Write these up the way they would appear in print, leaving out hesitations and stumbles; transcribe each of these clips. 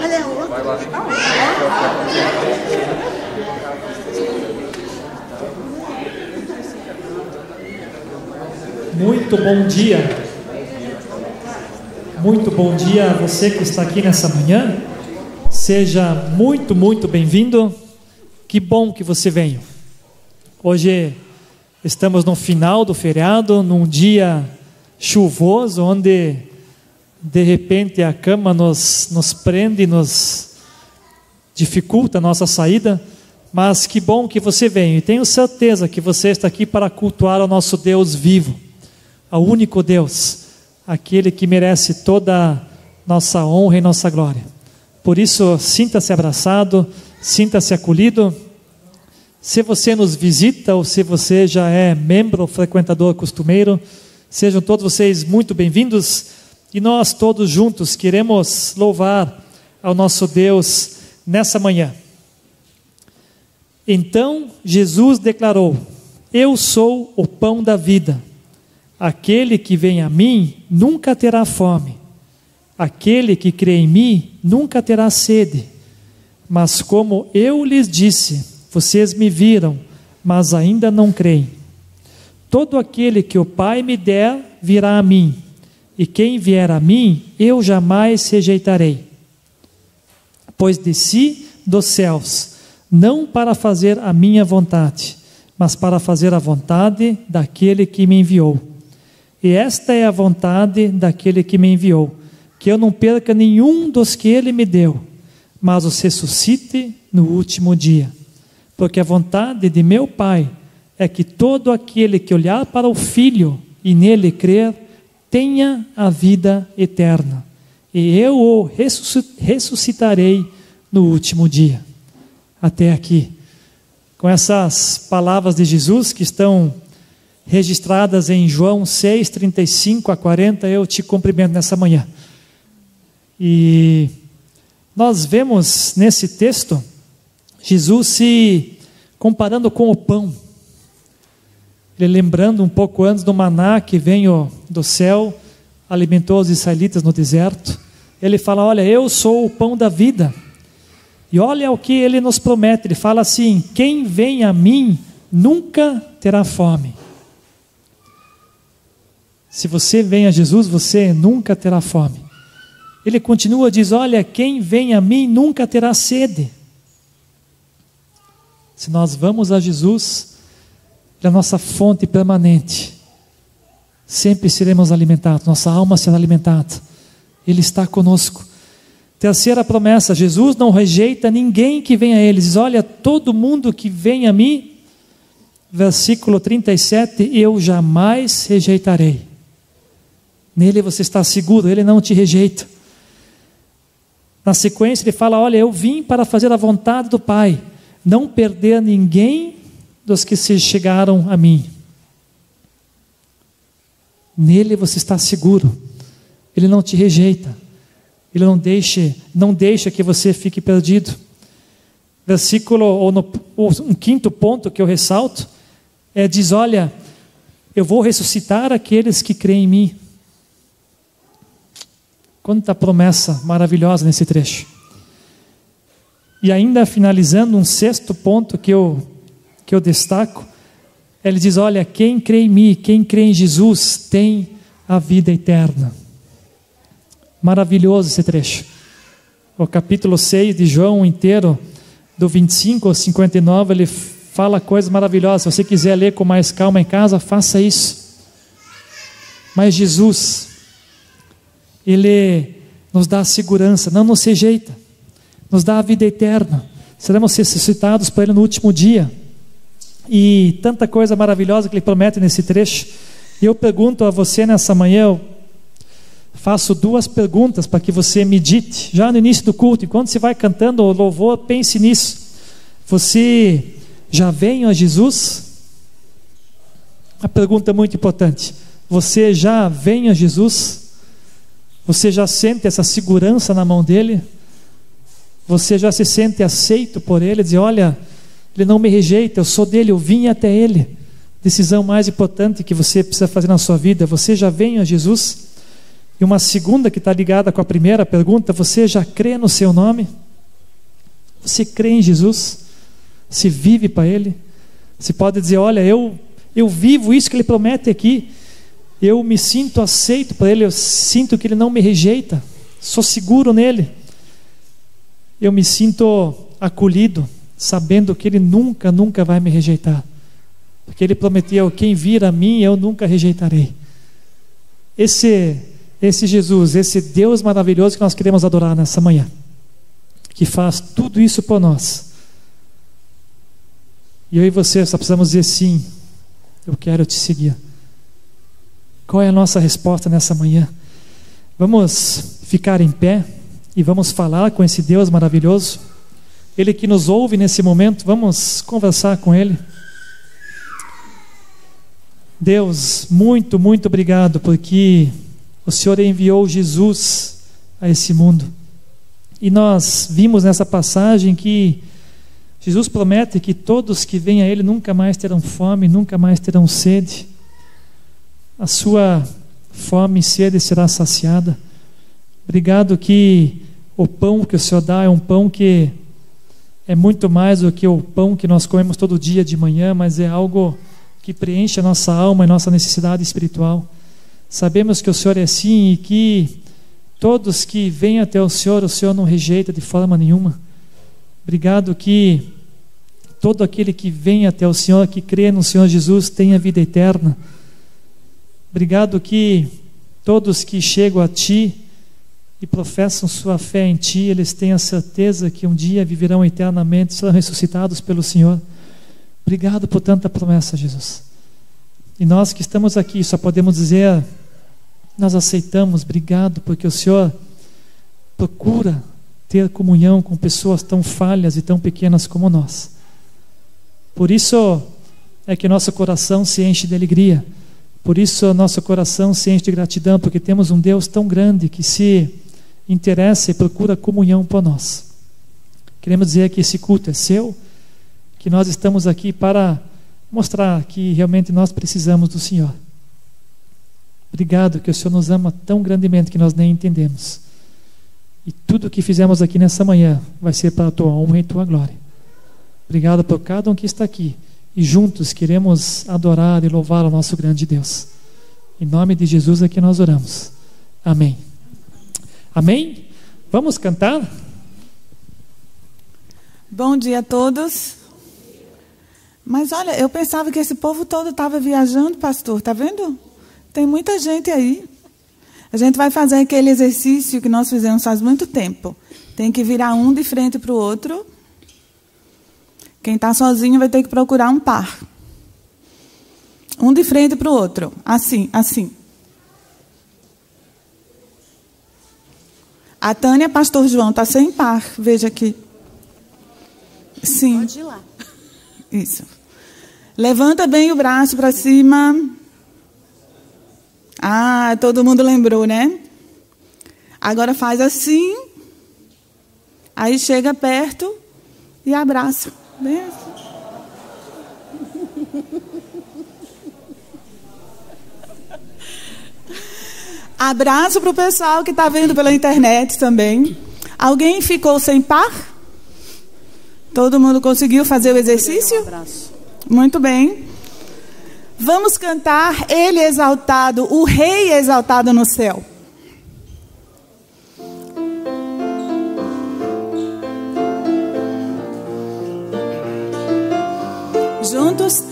Olha o outro. Muito bom dia. Muito bom dia a você que está aqui nessa manhã. Seja muito, muito bem-vindo. Que bom que você veio. Hoje estamos no final do feriado, num dia chuvoso, onde de repente a cama nos prende, nos dificulta a nossa saída. Mas que bom que você veio. E tenho certeza que você está aqui para cultuar o nosso Deus vivo, ao único Deus, aquele que merece toda a nossa honra e nossa glória. Por isso, sinta-se abraçado, sinta-se acolhido. Se você nos visita ou se você já é membro, frequentador costumeiro, sejam todos vocês muito bem-vindos. E nós todos juntos queremos louvar ao nosso Deus nessa manhã. Então Jesus declarou: eu sou o pão da vida. Aquele que vem a mim nunca terá fome. Aquele que crê em mim nunca terá sede. Mas como eu lhes disse, vocês me viram, mas ainda não creem. Todo aquele que o Pai me der virá a mim, e quem vier a mim eu jamais rejeitarei. Pois desci dos céus, não para fazer a minha vontade, mas para fazer a vontade daquele que me enviou. E esta é a vontade daquele que me enviou, que eu não perca nenhum dos que ele me deu, mas os ressuscite no último dia. Porque a vontade de meu Pai é que todo aquele que olhar para o Filho e nele crer, tenha a vida eterna. E eu o ressuscitarei no último dia. Até aqui. Com essas palavras de Jesus que estão registradas em João 6, 35 a 40, eu te cumprimento nessa manhã. E nós vemos nesse texto Jesus se comparando com o pão. Ele lembrando um pouco antes do maná que veio do céu, alimentou os israelitas no deserto. Ele fala: olha, eu sou o pão da vida. E olha o que ele nos promete. Ele fala assim: quem vem a mim nunca terá fome. Se você vem a Jesus, você nunca terá fome. Ele continua, diz: olha, quem vem a mim nunca terá sede. Se nós vamos a Jesus, Ele é a nossa fonte permanente. Sempre seremos alimentados, nossa alma será alimentada. Ele está conosco. Terceira promessa: Jesus não rejeita ninguém que vem a Ele. Diz: olha, todo mundo que vem a mim, versículo 37, eu jamais rejeitarei. Nele você está seguro, Ele não te rejeita. Na sequência ele fala: olha, eu vim para fazer a vontade do Pai, não perder ninguém dos que se chegaram a mim. Nele você está seguro, Ele não te rejeita, Ele não deixa que você fique perdido. Versículo, um quinto ponto que eu ressalto, diz: olha, eu vou ressuscitar aqueles que creem em mim. Quanta promessa maravilhosa nesse trecho. E ainda finalizando, um sexto ponto que eu destaco, ele diz: olha, quem crê em mim, quem crê em Jesus, tem a vida eterna. Maravilhoso esse trecho. O capítulo 6 de João inteiro, do 25 ao 59, ele fala coisas maravilhosas. Se você quiser ler com mais calma em casa, faça isso. Mas Jesus, Ele nos dá a segurança, não nos rejeita, nos dá a vida eterna. Seremos ressuscitados por Ele no último dia. E tanta coisa maravilhosa que Ele promete nesse trecho. E eu pergunto a você nessa manhã, eu faço duas perguntas para que você medite, já no início do culto, enquanto você vai cantando o louvor, pense nisso. Você já veio a Jesus? Uma pergunta muito importante. Você já vem a Jesus? Você já sente essa segurança na mão dele? Você já se sente aceito por ele? Diz: olha, ele não me rejeita, eu sou dele, eu vim até ele. Decisão mais importante que você precisa fazer na sua vida: você já vem a Jesus? E uma segunda que está ligada com a primeira pergunta: você já crê no seu nome? Você crê em Jesus? Se vive para Ele? Você pode dizer: olha, eu vivo isso que Ele promete aqui, eu me sinto aceito por Ele, eu sinto que Ele não me rejeita, sou seguro nele, eu me sinto acolhido, sabendo que Ele nunca vai me rejeitar, porque Ele prometeu: quem vir a mim eu nunca rejeitarei. Esse Jesus, esse Deus maravilhoso que nós queremos adorar nessa manhã, que faz tudo isso por nós. E eu e você só precisamos dizer: sim, eu quero te seguir. Qual é a nossa resposta nessa manhã? Vamos ficar em pé e vamos falar com esse Deus maravilhoso, Ele que nos ouve nesse momento. Vamos conversar com Ele. Deus, muito obrigado, porque o Senhor enviou Jesus a esse mundo. E nós vimos nessa passagem que Jesus promete que todos que vêm a Ele nunca mais terão fome, nunca mais terão sede. A sua fome e sede será saciada. Obrigado que o pão que o Senhor dá é um pão que é muito mais do que o pão que nós comemos todo dia de manhã, mas é algo que preenche a nossa alma e nossa necessidade espiritual. Sabemos que o Senhor é assim e que todos que vêm até o Senhor não rejeita de forma nenhuma. Obrigado que todo aquele que vem até o Senhor, que crê no Senhor Jesus, tem a vida eterna. Obrigado que todos que chegam a Ti e professam sua fé em Ti, eles têm a certeza que um dia viverão eternamente, serão ressuscitados pelo Senhor. Obrigado por tanta promessa, Jesus. E nós que estamos aqui só podemos dizer: nós aceitamos. Obrigado, porque o Senhor procura ter comunhão com pessoas tão falhas e tão pequenas como nós. Por isso é que nosso coração se enche de alegria, por isso nosso coração se enche de gratidão, porque temos um Deus tão grande que se interessa e procura comunhão por nós. Queremos dizer que esse culto é seu, que nós estamos aqui para mostrar que realmente nós precisamos do Senhor. Obrigado que o Senhor nos ama tão grandemente que nós nem entendemos. E tudo o que fizemos aqui nessa manhã vai ser para a Tua honra e Tua glória. Obrigado por cada um que está aqui. E juntos queremos adorar e louvar o nosso grande Deus. Em nome de Jesus é que nós oramos. Amém. Amém? Vamos cantar? Bom dia a todos. Mas olha, eu pensava que esse povo todo estava viajando, pastor. Está vendo? Tem muita gente aí. A gente vai fazer aquele exercício que nós fizemos faz muito tempo. Tem que virar um de frente para o outro. Quem está sozinho vai ter que procurar um par. Um de frente para o outro. Assim, assim. A Tânia, pastor João, está sem par. Veja aqui. Sim. Pode ir lá. Isso. Levanta bem o braço para cima. Ah, todo mundo lembrou, né? Agora faz assim. Aí chega perto e abraça. Bem assim. Abraço para o pessoal que está vendo pela internet também. Alguém ficou sem par? Todo mundo conseguiu fazer o exercício? Um abraço. Muito bem. Vamos cantar Ele exaltado, o Rei exaltado no céu. Juntos.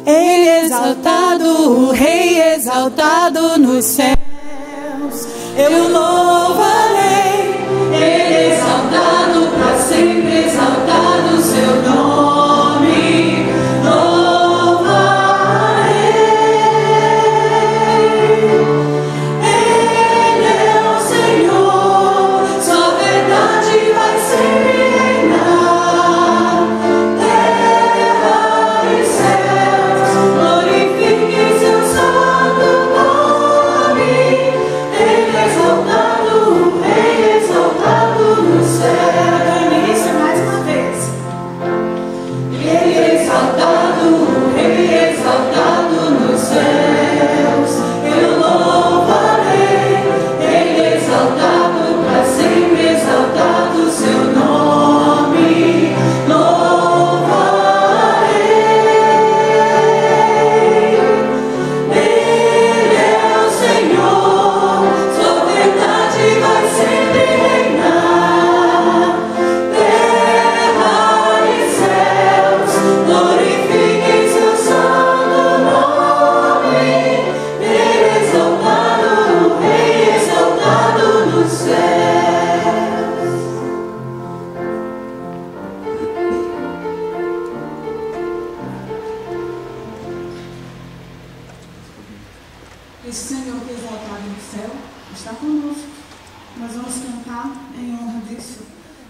Ele exaltado, o Rei exaltado nos céus. Eu louvarei. Ele exaltado, para sempre exaltado seu nome. Louvarei. Ele é o Senhor, sua verdade vai sempre reinar. Terra e céus, glorifiquem seu santo nome. Ele é exaltado.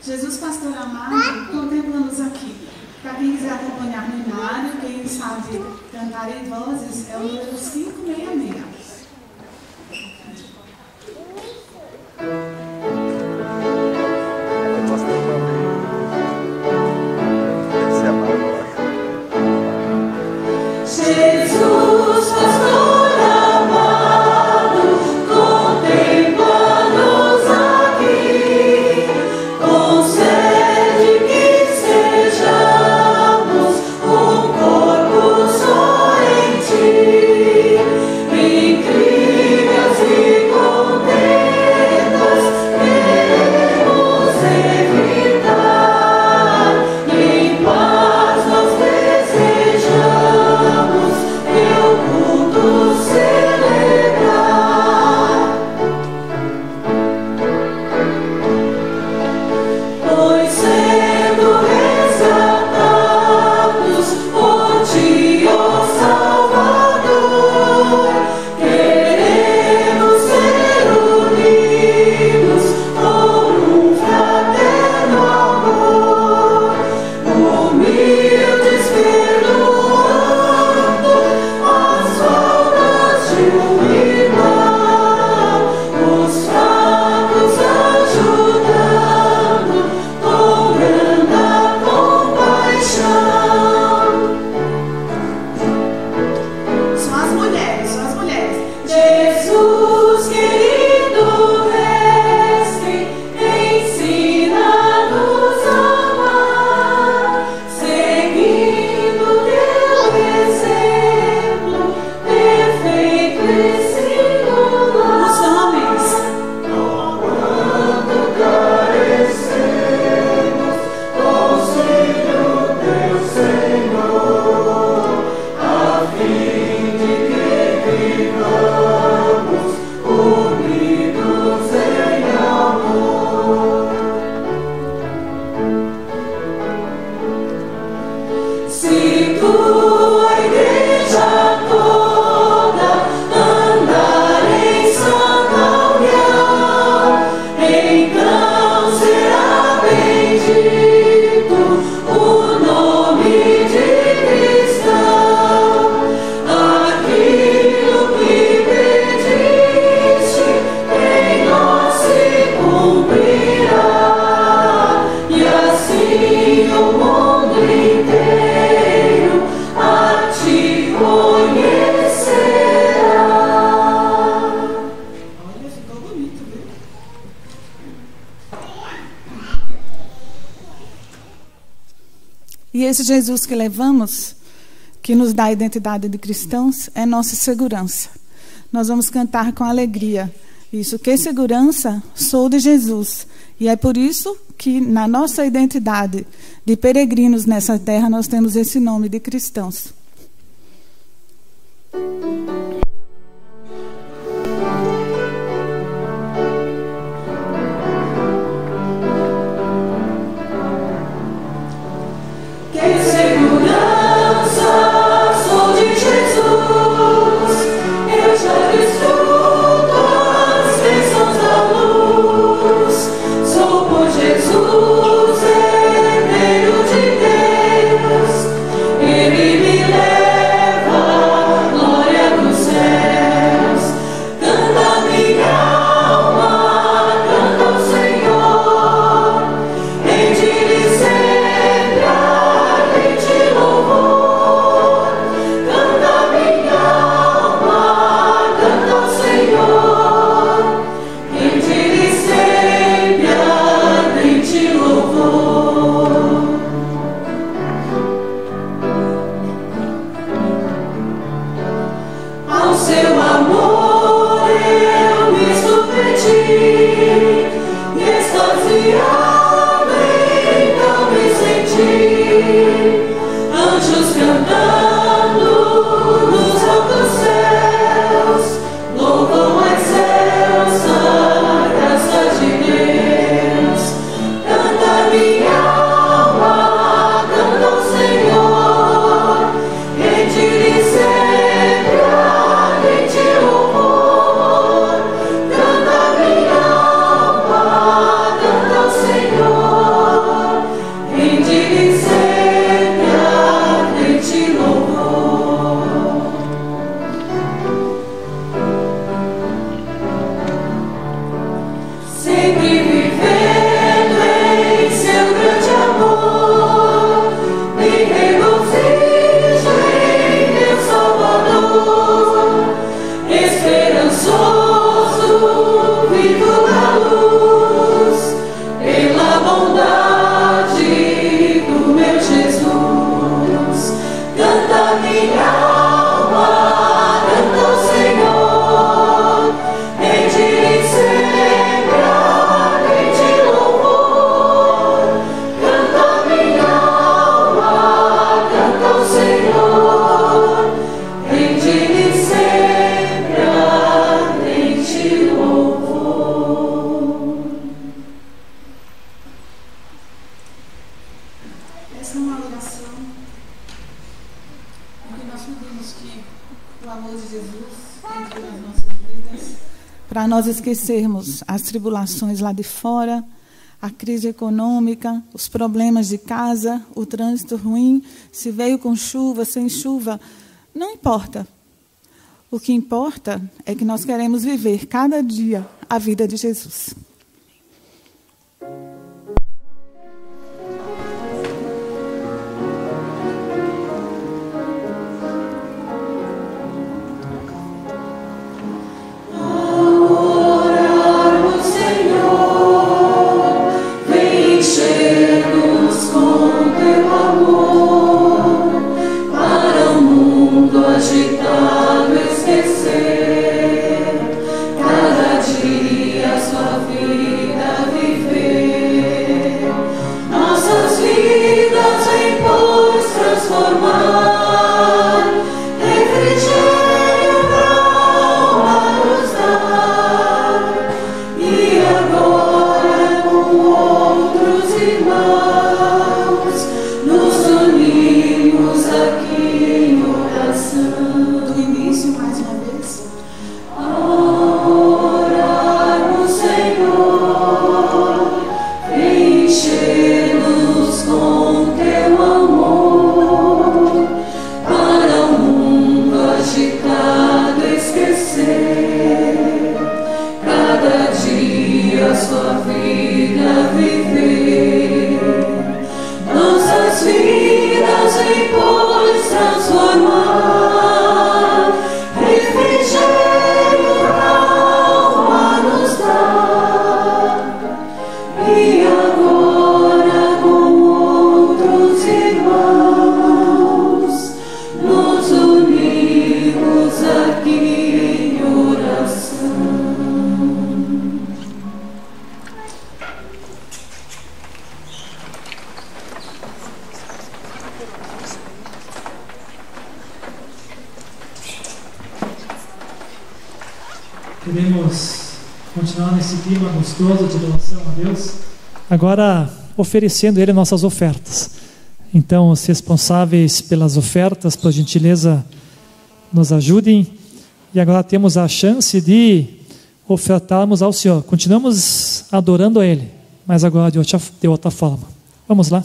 Jesus Pastor amado, contemplamos aqui. Para quem quiser acompanhar no inário, quem sabe cantar em vozes, é o número 566. Jesus, pastor amado, contempla-nos aqui, concede que sejamos um corpo só em ti, incríveis e contentas, queremos evitar, e em paz nós desejamos teu culto celebrar, pois sendo resgatados por ti, ó Salvador, queremos ser unidos por um fraterno amor, humildes perdoando as faltas de um irmão, os fracos ajudando com grande compaixão. São as mulheres, são as mulheres. Jesus, querido mestre, ensina-nos a amar, seguindo teu exemplo, perfeito e singular. Os homens, quando carecemos, auxílio teu Senhor, a fim de que vivamos unidos em amor. Se tua igreja toda andar em santa união, então será bendito o nome de cristão. Aquilo que pediste em nós se cumprirá, e assim o mundo inteiro a ti conhecerá. Olha, ficou bonito, viu? E esse Jesus que levamos, que nos dá a identidade de cristãos, é nossa segurança. Nós vamos cantar com alegria. Isso, que segurança, sou de Jesus. E é por isso que na nossa identidade de peregrinos nessa terra nós temos esse nome de cristãos. Que segurança, sou de Jesus, eu já desfruto as bênçãos da luz, sou por Jesus, herdeiro de Deus, Ele me leva à glória dos céus, canta minha alma, canta ao Senhor, rende-lhe sempre ardente louvor, canta minha alma, canta ao Senhor, rende-lhe sempre ardente louvor. Ao seu amor eu me submeti, e extasiado então me senti, anjos cantando nos altos céus, louvam a excelsa graça de Deus, canta minha alma, canta ao Senhor, rende-lhe sempre ardente louvor, canta minha alma, canta ao Senhor, Essa é uma oração em que nós pedimos que o amor de Jesus entre nas nossas vidas, para nós esquecermos as tribulações lá de fora, a crise econômica, os problemas de casa, o trânsito ruim, se veio com chuva, sem chuva, não importa. O que importa é que nós queremos viver cada dia a vida de Jesus. Queremos continuar nesse clima gostoso de doação a Deus, agora oferecendo a Ele nossas ofertas. Então, os responsáveis pelas ofertas, por gentileza, nos ajudem. E agora temos a chance de ofertarmos ao Senhor. Continuamos adorando a Ele, mas agora de outra forma. Vamos lá.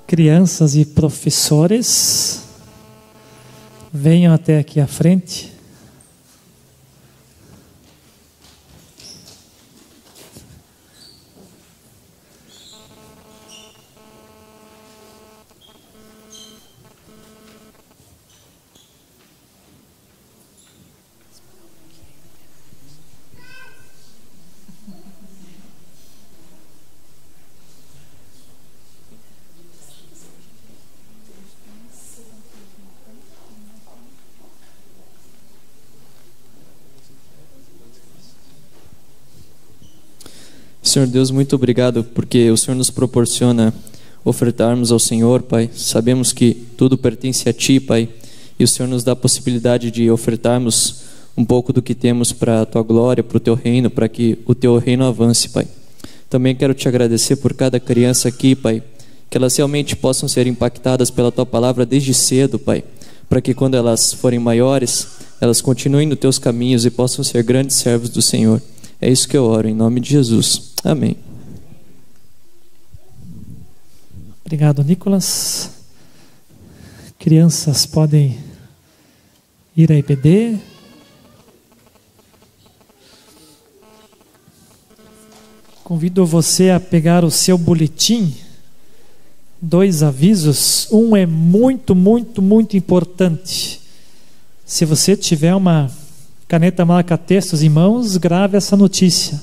Crianças e professores, venham até aqui à frente. Senhor Deus, muito obrigado porque o Senhor nos proporciona ofertarmos ao Senhor, Pai. Sabemos que tudo pertence a Ti, Pai, e o Senhor nos dá a possibilidade de ofertarmos um pouco do que temos para a Tua glória, para o Teu reino, para que o Teu reino avance, Pai. Também quero te agradecer por cada criança aqui, Pai, que elas realmente possam ser impactadas pela Tua palavra desde cedo, Pai, para que quando elas forem maiores, elas continuem nos Teus caminhos e possam ser grandes servos do Senhor. É isso que eu oro, em nome de Jesus. Amém. Obrigado, Nicolas. Crianças podem ir à IBD. Convido você a pegar o seu boletim. 2 avisos. Um é muito importante. Se você tiver uma caneta marca-textos em mãos, grave essa notícia.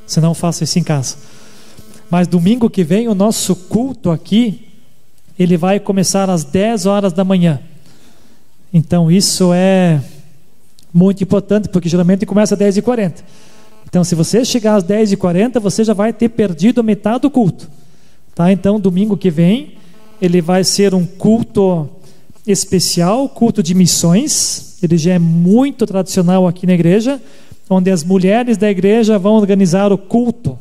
Se não, faça isso em casa. Mas domingo que vem, o nosso culto aqui, ele vai começar às 10 horas da manhã. Então isso é muito importante, porque geralmente começa às 10h40. Então, se você chegar às 10h40, você já vai ter perdido metade do culto. Tá? Então, domingo que vem, ele vai ser um culto especial, culto de missões. Ele já é muito tradicional aqui na igreja, onde as mulheres da igreja vão organizar o culto.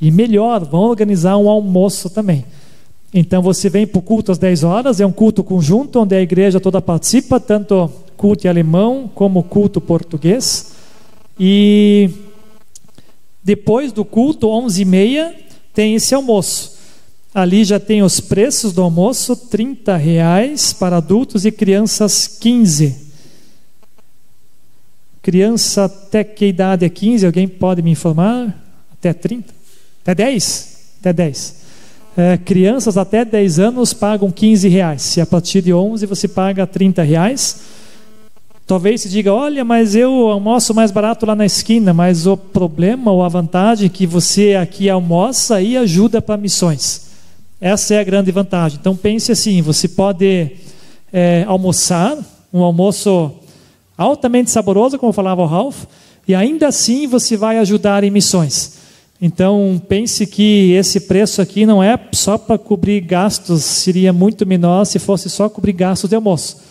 E melhor, vão organizar um almoço também. Então, você vem para o culto às 10 horas, é um culto conjunto, onde a igreja toda participa, tanto culto em alemão como culto português. E depois do culto, 11h30, tem esse almoço. Ali já tem os preços do almoço: R$30 para adultos e crianças 15. Criança até que idade é 15? Alguém pode me informar? Até 30? Até 10? Até 10. Crianças até 10 anos pagam R$15. Se a partir de 11 você paga R$30. Talvez se diga: olha, mas eu almoço mais barato lá na esquina. Mas o problema ou a vantagem é que você aqui almoça e ajuda para missões. Essa é a grande vantagem. Então pense assim: você pode almoçar, um almoço altamente saboroso, como falava o Ralph, e ainda assim você vai ajudar em missões. Então pense que esse preço aqui não é só para cobrir gastos, seria muito menor se fosse só cobrir gastos de almoço.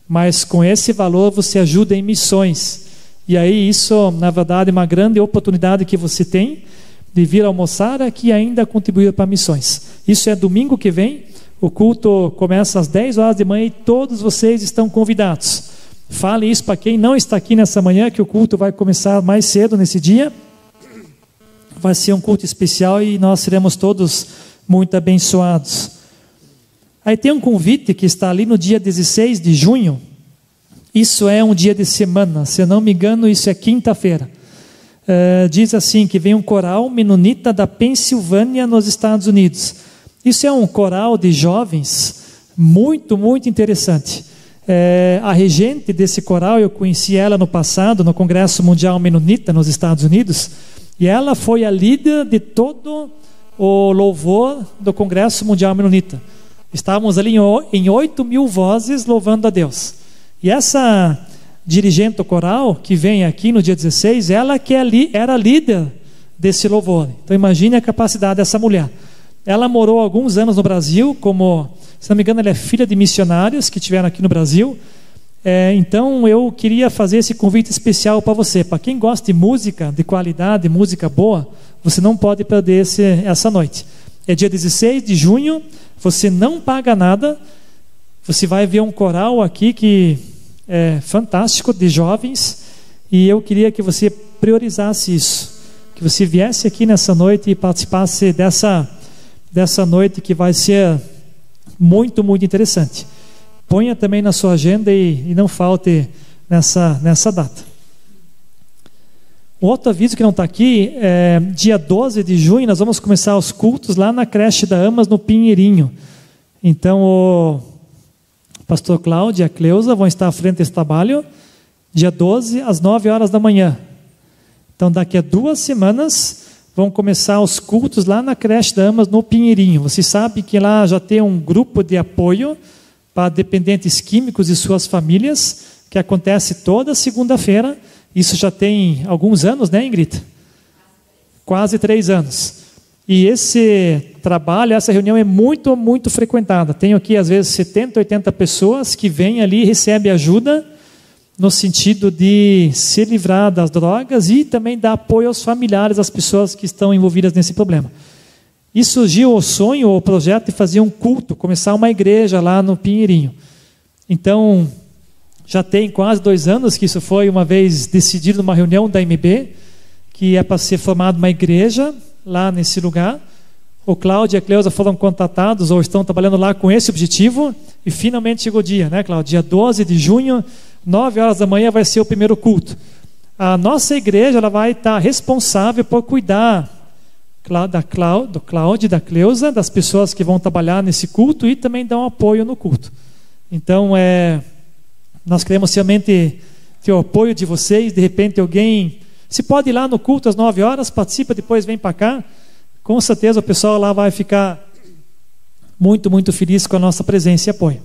Mas com esse valor você ajuda em missões. E aí isso, na verdade, é uma grande oportunidade que você tem de vir almoçar aqui e ainda contribuir para missões. Isso é domingo que vem. O culto começa às 10 horas de manhã e todos vocês estão convidados. Fale isso para quem não está aqui nessa manhã, que o culto vai começar mais cedo nesse dia. Vai ser um culto especial e nós seremos todos muito abençoados. Aí tem um convite que está ali no dia 16 de junho. Isso é um dia de semana, se eu não me engano, isso é quinta-feira. Diz assim, que vem um coral menonita da Pensilvânia, nos Estados Unidos. Isso é um coral de jovens muito interessante. A regente desse coral, eu conheci ela no passado, no Congresso Mundial Menonita, nos Estados Unidos, e ela foi a líder de todo o louvor do Congresso Mundial Menonita. Estávamos ali em 8.000 vozes louvando a Deus. E essa dirigente do coral, que vem aqui no dia 16, ela que era líder desse louvor. Então imagine a capacidade dessa mulher. Ela morou alguns anos no Brasil, como, se não me engano, ela é filha de missionários que estiveram aqui no Brasil. Então eu queria fazer esse convite especial para você. Para quem gosta de música, de qualidade, música boa, você não pode perder essa noite. É dia 16 de junho, você não paga nada, você vai ver um coral aqui que é fantástico, de jovens, e eu queria que você priorizasse isso, que você viesse aqui nessa noite e participasse dessa noite que vai ser muito interessante. Ponha também na sua agenda e não falte nessa data. Um outro aviso que não está aqui, dia 12 de junho nós vamos começar os cultos lá na creche da Amas, no Pinheirinho. Então o pastor Cláudio e a Cleusa vão estar à frente desse trabalho, dia 12 às 9 horas da manhã. Então daqui a 2 semanas vão começar os cultos lá na creche da Amas, no Pinheirinho. Você sabe que lá já tem um grupo de apoio para dependentes químicos e suas famílias, que acontece toda segunda-feira. Isso já tem alguns anos, né, Ingrid? Quase 3 anos. E esse trabalho, essa reunião é muito frequentada. Tenho aqui, às vezes, 70, 80 pessoas que vêm ali e recebem ajuda no sentido de se livrar das drogas e também dar apoio aos familiares das pessoas que estão envolvidas nesse problema. E surgiu o sonho, o projeto de fazer um culto, começar uma igreja lá no Pinheirinho. Então, já tem quase 2 anos que isso foi uma vez decidido numa reunião da MB, que é para ser formada uma igreja lá nesse lugar. O Cláudio e a Cleusa foram contatados ou estão trabalhando lá com esse objetivo e finalmente chegou o dia, né, Cláudio? Dia 12 de junho, 9 horas da manhã vai ser o primeiro culto. A nossa igreja ela vai estar responsável por cuidar do Cláudio e da Cleusa, das pessoas que vão trabalhar nesse culto e também dar um apoio no culto. Então, nós queremos realmente ter o apoio de vocês. De repente alguém, se pode ir lá no culto às 9 horas, participa, depois vem para cá. Com certeza o pessoal lá vai ficar muito, muito feliz com a nossa presença e apoio.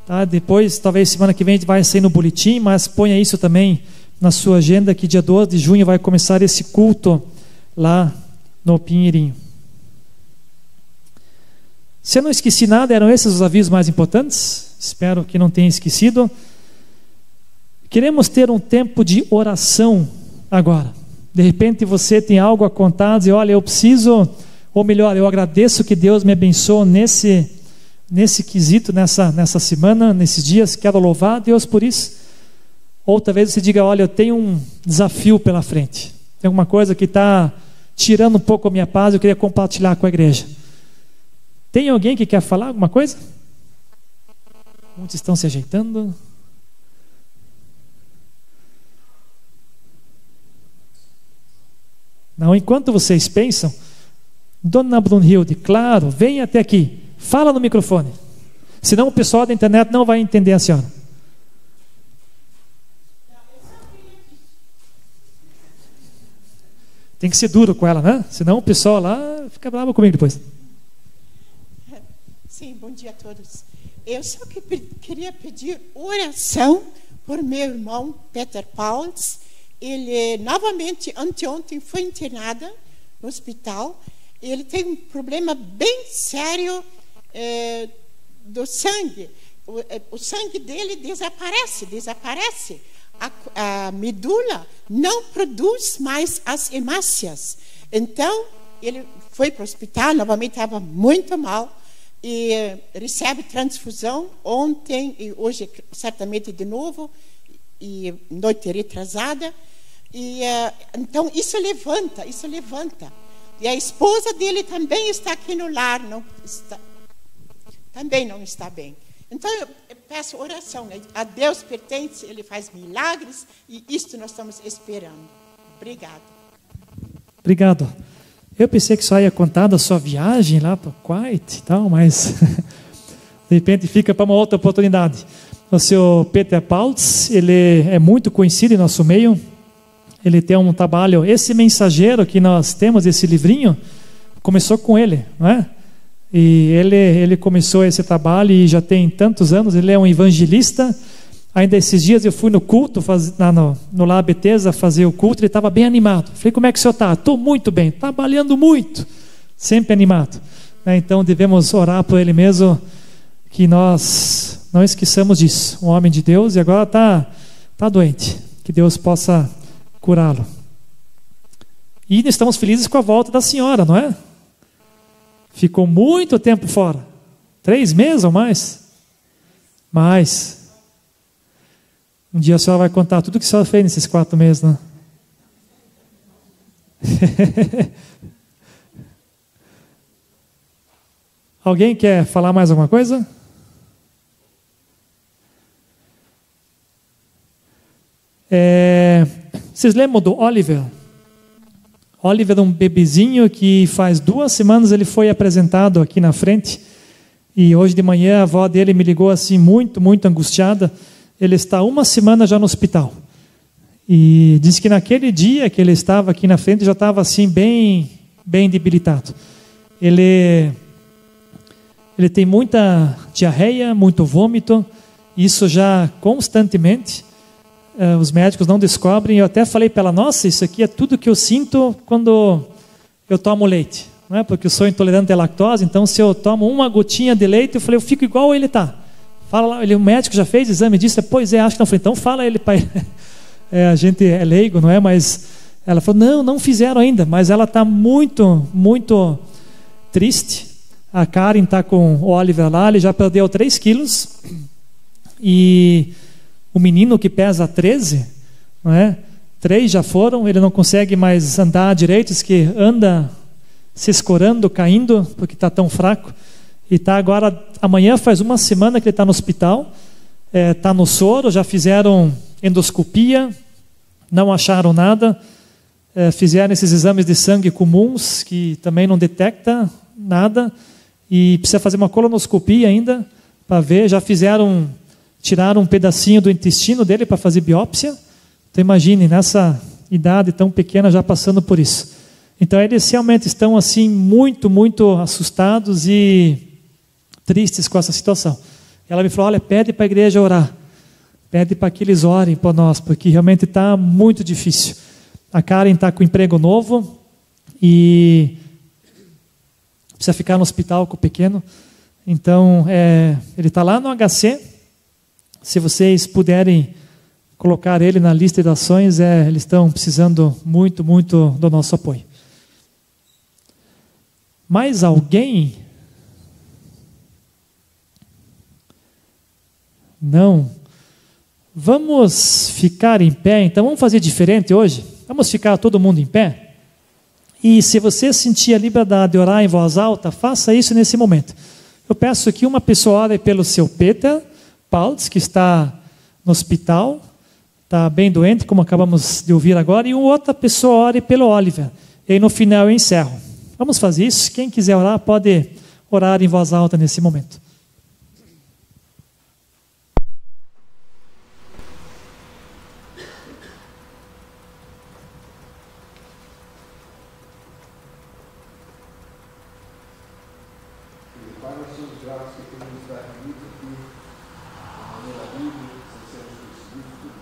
Tá? Depois, talvez semana que vem a gente vai sair no boletim, mas ponha isso também na sua agenda, que dia 12 de junho vai começar esse culto lá no Pinheirinho. Se eu não esqueci nada, eram esses os avisos mais importantes. Espero que não tenha esquecido. Queremos ter um tempo de oração agora. De repente você tem algo a contar, dizer, olha, eu preciso, ou melhor, eu agradeço que Deus me abençoou nesse quesito, nessa semana, nesses dias, quero louvar a Deus por isso. Ou talvez você diga, olha, eu tenho um desafio pela frente, tem alguma coisa que está tirando um pouco a minha paz, eu queria compartilhar com a igreja. Tem alguém que quer falar alguma coisa? Muitos estão se ajeitando. Não, enquanto vocês pensam, Dona Brunhilde, claro, venha até aqui, fala no microfone, senão o pessoal da internet não vai entender a senhora. Tem que ser duro com ela, né? Senão o pessoal lá fica bravo comigo depois. Sim, bom dia a todos. Eu só queria pedir oração por meu irmão Peter Pauls. Ele, novamente, anteontem, foi internado no hospital. Ele tem um problema bem sério do sangue. O sangue dele desaparece. A medula não produz mais as hemácias. Então, ele foi para o hospital, novamente estava muito mal, e recebe transfusão ontem e hoje, certamente de novo, e noite retrasada. E então isso levanta. E a esposa dele também está aqui no lar, também não está bem. Então eu peço oração, né? A Deus pertence, Ele faz milagres e isto nós estamos esperando. Obrigado. Eu pensei que só ia contar da sua viagem lá para o Kuwait e tal, mas de repente fica para uma outra oportunidade. O seu Peter Pauls, ele é muito conhecido em nosso meio. Ele tem um trabalho, esse mensageiro que nós temos, esse livrinho, começou com ele, não é? E ele começou esse trabalho e já tem tantos anos, ele é um evangelista. Ainda esses dias eu fui no culto, no Lar Bethesda, fazer o culto, ele estava bem animado. Falei, como é que o senhor está? Estou muito bem, trabalhando muito, sempre animado. Então devemos orar por ele mesmo, que nós não esqueçamos disso. Um homem de Deus e agora está doente, que Deus possa curá-lo. E estamos felizes com a volta da senhora, não é? Ficou muito tempo fora. 3 meses ou mais? Mais. Um dia a senhora vai contar tudo o que a senhora fez nesses 4 meses, né? Alguém quer falar mais alguma coisa? Vocês lembram do Oliver? Oliver é um bebezinho que faz 2 semanas ele foi apresentado aqui na frente. E hoje de manhã a avó dele me ligou assim muito, muito angustiada. Ele está 1 semana já no hospital. E disse que naquele dia que ele estava aqui na frente já estava assim bem debilitado. Ele tem muita diarreia, muito vômito, isso já constantemente. Os médicos não descobrem. Eu até falei para ela, nossa, isso aqui é tudo que eu sinto quando eu tomo leite, não é? Porque eu sou intolerante à lactose, então se eu tomo uma gotinha de leite, eu falei, eu fico igual ele está. fala lá, o médico já fez exame disso? Pois é, acho que não. Eu falei, então fala ele para ele. A gente é leigo, não é? Mas ela falou, não fizeram ainda, mas ela está muito, muito triste. A Karen está com o Oliver lá, ele já perdeu 3 quilos. E o menino que pesa 13, não é? 3 já foram, ele não consegue mais andar direito, diz que anda se escorando, caindo, porque está tão fraco. E está agora, amanhã faz 1 semana que ele está no hospital, está no soro, já fizeram endoscopia, não acharam nada, fizeram esses exames de sangue comuns, que também não detecta nada, e precisa fazer uma colonoscopia ainda, para ver, já tiraram um pedacinho do intestino dele para fazer biópsia. Então imagine, nessa idade tão pequena já passando por isso. Então eles realmente estão assim muito, muito assustados e tristes com essa situação. Ela me falou, olha, pede para a igreja orar. Pede para que eles orem por nós, porque realmente está muito difícil. A Karen está com emprego novo e precisa ficar no hospital com o pequeno. Então, ele está lá no HC. Se vocês puderem colocar ele na lista de ações, eles estão precisando muito, muito do nosso apoio. Mais alguém? Não. Vamos ficar em pé, então vamos fazer diferente hoje? Vamos ficar todo mundo em pé? E se você sentir a liberdade de orar em voz alta, faça isso nesse momento. Eu peço que uma pessoa ore pelo seu Peter Pauls, que está no hospital, está bem doente, como acabamos de ouvir agora, e uma outra pessoa ore pelo Oliver. E aí no final eu encerro. Vamos fazer isso? Quem quiser orar, pode orar em voz alta nesse momento. Pai, nós somos gratos que podemos estar reunidos aqui, na maneira livre, sem sermos perseguidos, tudo.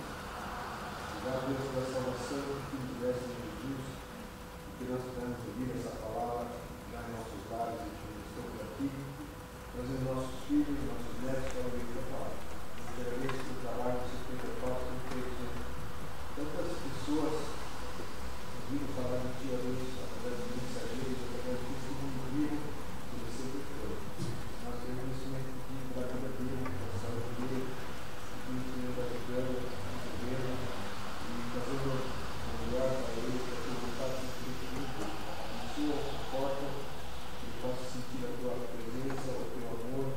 Obrigado, Deus, pela salvação que nos deste em Jesus, e que nós podemos ouvir essa palavra já em nossos lares e que estão por aqui, trazendo nossos filhos, nossos netos para ouvir a palavra. Eu agradeço pelo trabalho que vocês têm feito, Senhor. Tantas pessoas ouviram falar de Ti, a Deus, através de mensageiros, através de testemunho vivo, que você foi. Nós temos esse momento aqui para a vida dele, para a saúde dele, que o Senhor vai ajudando a governo e fazendo o melhor para ele, para que ele possa se sentir junto, a sua porta, que ele possa sentir a tua presença, o teu amor,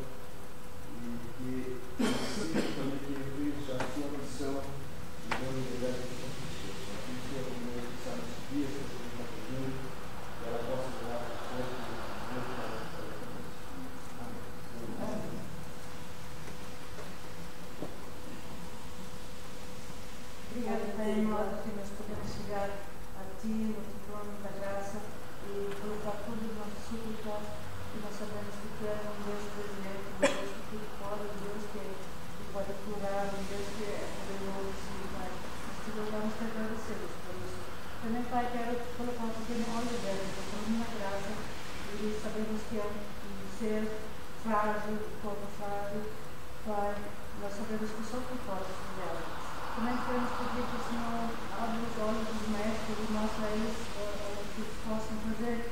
e que ele sinta também que ele fez a sua missão e não liberdade de São Cristo. Aqui o Senhor, como ele está nesse dia, que ele está fazendo, que ela possa dar a força e o amor para ela. Obrigada, Pai amado, que nós podemos chegar a Ti, no Teu trono da graça, e colocar tudo em nossa súplica, e nós sabemos que Tu és um Deus presente, um Deus que tudo pode, um Deus que pode curar, um Deus que é poderoso, Sim, Pai. Nós te louvamos e te agradecemos por isso. Também, Pai, quero colocar um pequeno Oliver, na graça, e sabemos que é um ser frágil, corpo frágil, Pai, nós sabemos que só Tu podes cuidar. Também queremos pedir que o Senhor abra os olhos dos médicos e mostre a eles que eles possam fazer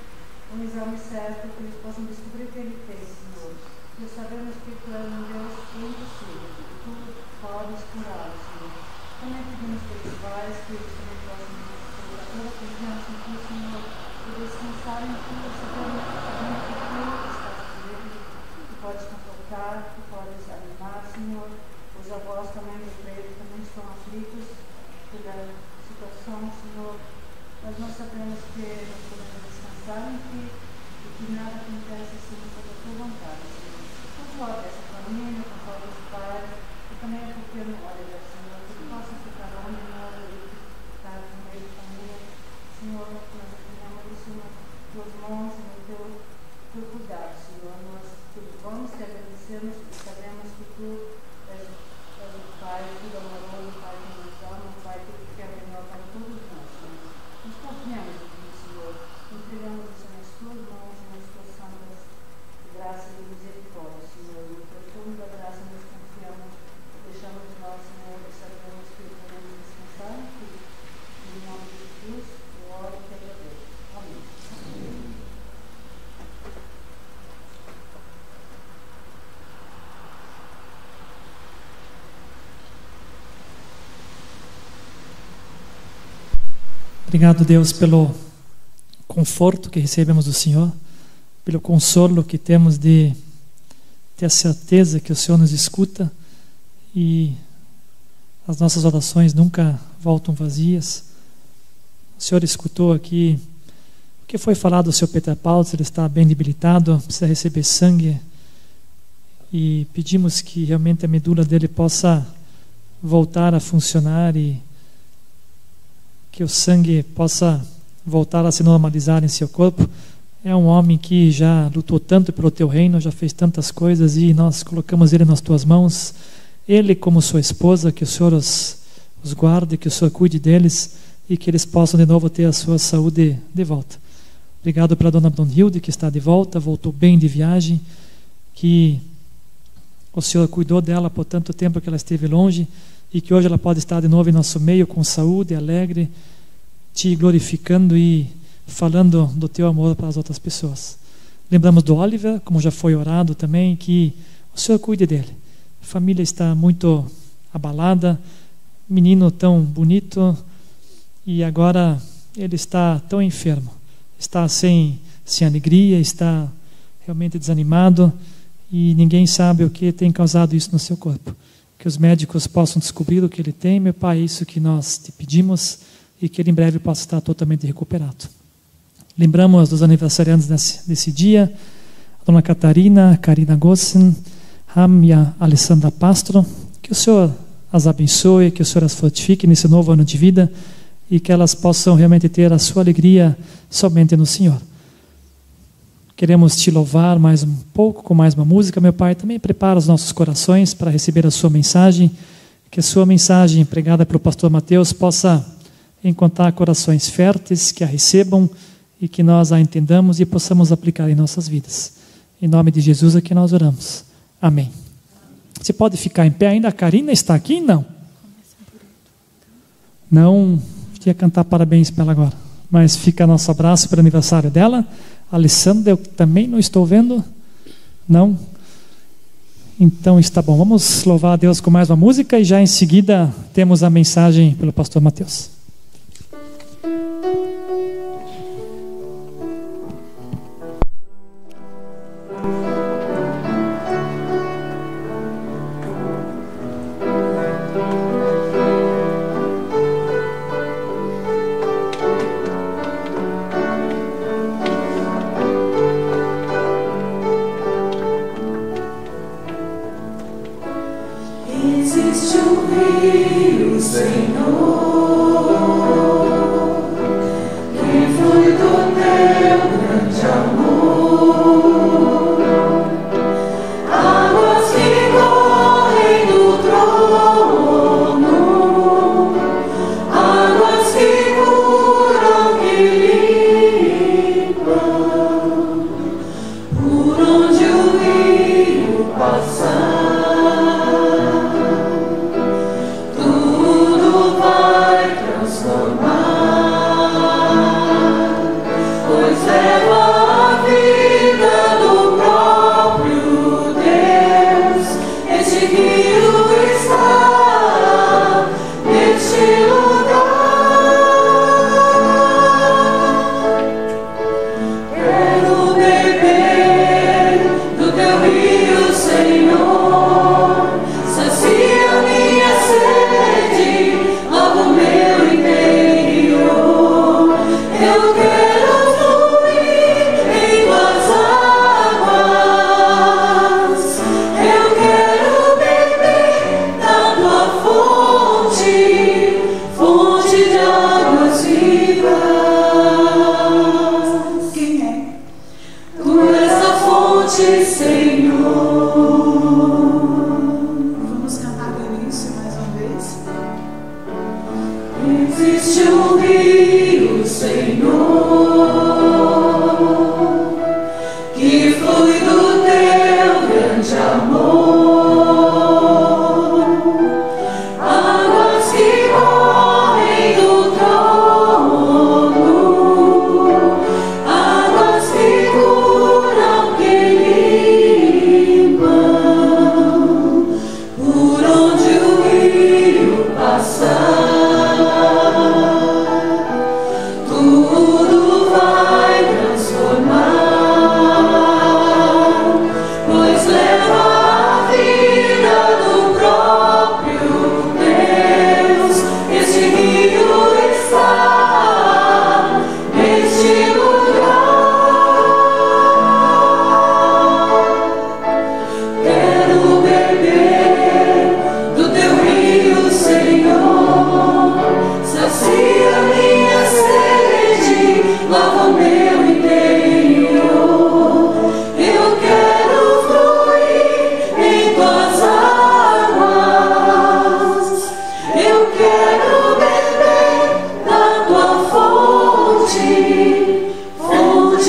um exame certo, que eles possam descobrir o que ele tem, Senhor. Nós sabemos que Tu és um Deus impossível, que Tu podes curar, Senhor. Também pedimos pelos pais que eles também possam colocar toda a confiança em Ti, Senhor, e descansar em Ti, sabendo que Tu estás comigo, que podes confortar, que podes animar, Senhor. Os avós também, eu creio, também estão aflitos pela situação, Senhor. Mas nós sabemos que nós podemos descansar em Ti e que nada acontece sem a Tua vontade, Senhor. Conforta essa família, conforta os pais e também a pequeno Oliver, Senhor, que tu possa ficar onde nós e estar no meio da família. Senhor, nós afinamos isso nas Tuas mãos e no Teu cuidado, Senhor. Nós te louvamos, te agradecemos e sabemos que Tu és o Pai, tudo amoroso, Pai que nos ama, Pai que quer o melhor para todos nós, Senhor. Nos confiamos em Ti, Senhor. Entregamos isso nas Tuas mãos e nas Tuas santas graças e misericórdia, Senhor. No profundo da graça nos confiamos. Obrigado, Deus, pelo conforto que recebemos do Senhor, pelo consolo que temos de ter a certeza que o Senhor nos escuta e as nossas orações nunca voltam vazias. O Senhor escutou aqui o que foi falado do Sr. Peter Paulo. Ele está bem debilitado, precisa receber sangue, e pedimos que realmente a medula dele possa voltar a funcionar e que o sangue possa voltar a se normalizar em seu corpo. É um homem que já lutou tanto pelo teu reino, já fez tantas coisas, e nós colocamos ele nas tuas mãos, ele como sua esposa, que o Senhor os guarde, que o Senhor cuide deles e que eles possam de novo ter a sua saúde de volta. Obrigado pela dona Brunhilde, que está de volta, voltou bem de viagem, que o Senhor cuidou dela por tanto tempo que ela esteve longe, e que hoje ela pode estar de novo em nosso meio com saúde, alegre, te glorificando e falando do teu amor para as outras pessoas. Lembramos do Oliver, como já foi orado também, que o Senhor cuide dele. A família está muito abalada, menino tão bonito, e agora ele está tão enfermo, está sem alegria, está realmente desanimado, e ninguém sabe o que tem causado isso no seu corpo. Que os médicos possam descobrir o que ele tem, meu Pai, é isso que nós te pedimos, e que ele em breve possa estar totalmente recuperado. Lembramos dos aniversariantes desse dia, a dona Catarina, a Karina Gossen, Ram e a Alessandra Pastro. Que o Senhor as abençoe, que o Senhor as fortifique nesse novo ano de vida, e que elas possam realmente ter a sua alegria somente no Senhor. Queremos te louvar mais um pouco, com mais uma música, meu Pai. Também prepara os nossos corações para receber a sua mensagem, que a sua mensagem pregada pelo pastor Mateus possa encontrar corações férteis, que a recebam e que nós a entendamos e possamos aplicar em nossas vidas. Em nome de Jesus é que nós oramos. Amém. Você pode ficar em pé ainda? A Karina está aqui? Não. Não, ia cantar parabéns para ela agora, mas fica nosso abraço para o aniversário dela. A Alessandra, eu também não estou vendo. Não? Então está bom. Vamos louvar a Deus com mais uma música e já em seguida temos a mensagem pelo pastor Mateus. Existe um rio, Senhor.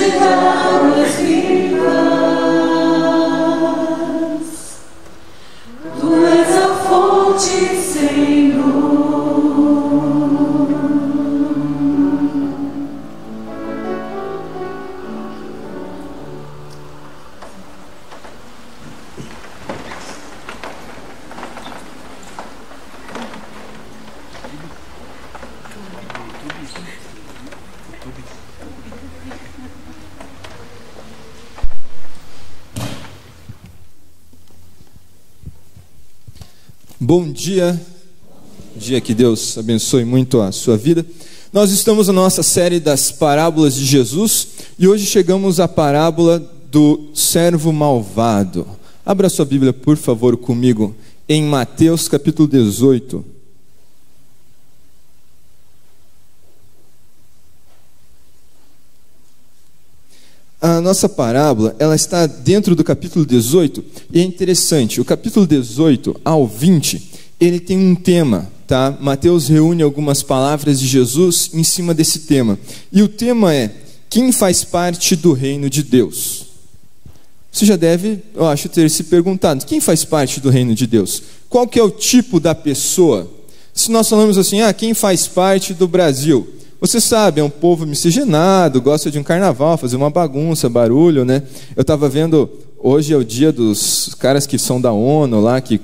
de águas vivas. Tu és a fonte, Senhor. Bom dia, dia que Deus abençoe muito a sua vida. Nós estamos na nossa série das parábolas de Jesus e hoje chegamos à parábola do servo malvado. Abra sua Bíblia, por favor, comigo, em Mateus capítulo 18. A nossa parábola, ela está dentro do capítulo 18 e é interessante, o capítulo 18 ao 20, ele tem um tema, tá? Mateus reúne algumas palavras de Jesus em cima desse tema. E o tema é: quem faz parte do reino de Deus? Você já deve, eu acho, ter se perguntado, quem faz parte do reino de Deus? Qual que é o tipo da pessoa? Se nós falamos assim, quem faz parte do Brasil? Você sabe, é um povo miscigenado, gosta de um carnaval, fazer uma bagunça, barulho, né? Eu estava vendo, hoje é o dia dos caras que são da ONU lá, que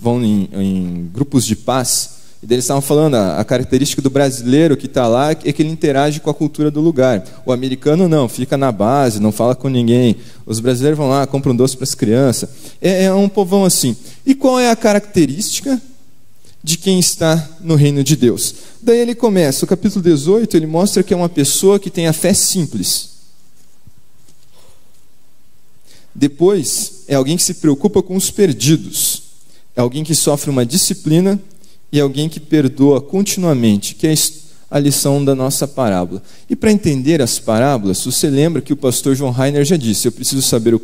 vão em grupos de paz, e eles estavam falando, a característica do brasileiro que está lá é que ele interage com a cultura do lugar. O americano não, fica na base, não fala com ninguém. Os brasileiros vão lá, compram doce para as crianças. É um povão assim. E qual é a característica de quem está no reino de Deus? Daí ele começa, o capítulo 18, ele mostra que é uma pessoa que tem a fé simples. Depois, é alguém que se preocupa com os perdidos. É alguém que sofre uma disciplina e é alguém que perdoa continuamente, que é a lição da nossa parábola. E para entender as parábolas, você lembra que o pastor John Rainer já disse, eu preciso saber o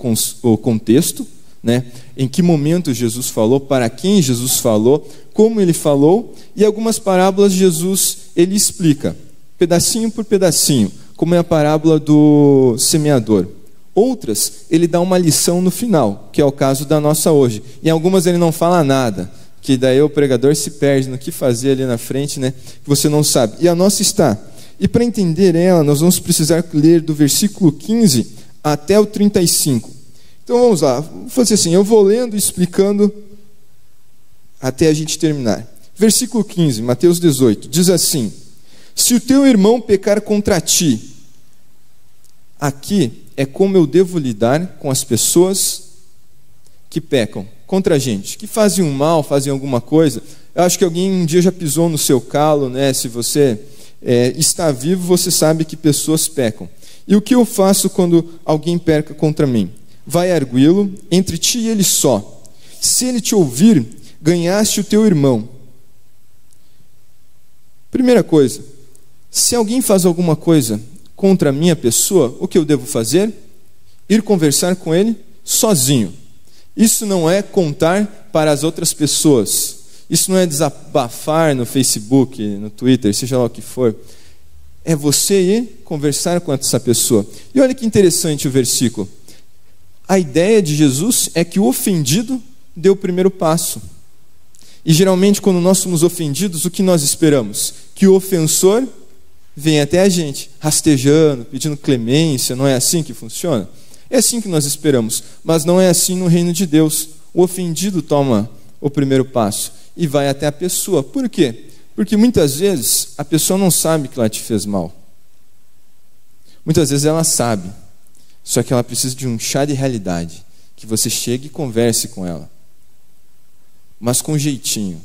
contexto, né? Em que momento Jesus falou, para quem Jesus falou, como ele falou, e algumas parábolas Jesus ele explica, pedacinho por pedacinho, como é a parábola do semeador. Outras, ele dá uma lição no final, que é o caso da nossa hoje. Em algumas ele não fala nada, que daí o pregador se perde no que fazer ali na frente, né? Que você não sabe. E a nossa está. E para entender ela, nós vamos precisar ler do versículo 15 até o 35. Então vamos lá, vou fazer assim, eu vou lendo e explicando até a gente terminar. Versículo 15, Mateus 18, diz assim: se o teu irmão pecar contra ti, aqui é como eu devo lidar com as pessoas que pecam contra a gente, que fazem um mal, fazem alguma coisa. Eu acho que alguém um dia já pisou no seu calo, né? Se você está vivo, você sabe que pessoas pecam. E o que eu faço quando alguém peca contra mim? Vai arguí-lo entre ti e ele só. Se ele te ouvir, ganhaste o teu irmão. Primeira coisa, se alguém faz alguma coisa contra a minha pessoa, o que eu devo fazer? Ir conversar com ele sozinho. Isso não é contar para as outras pessoas. Isso não é desabafar no Facebook, no Twitter, seja lá o que for. É você ir conversar com essa pessoa. E olha que interessante o versículo. A ideia de Jesus é que o ofendido dê o primeiro passo. E geralmente quando nós somos ofendidos, o que nós esperamos? Que o ofensor venha até a gente, rastejando, pedindo clemência. Não é assim que funciona? É assim que nós esperamos, mas não é assim no reino de Deus. O ofendido toma o primeiro passo e vai até a pessoa. Por quê? Porque muitas vezes a pessoa não sabe que ela te fez mal. Muitas vezes ela sabe, só que ela precisa de um chá de realidade, que você chegue e converse com ela, mas com jeitinho.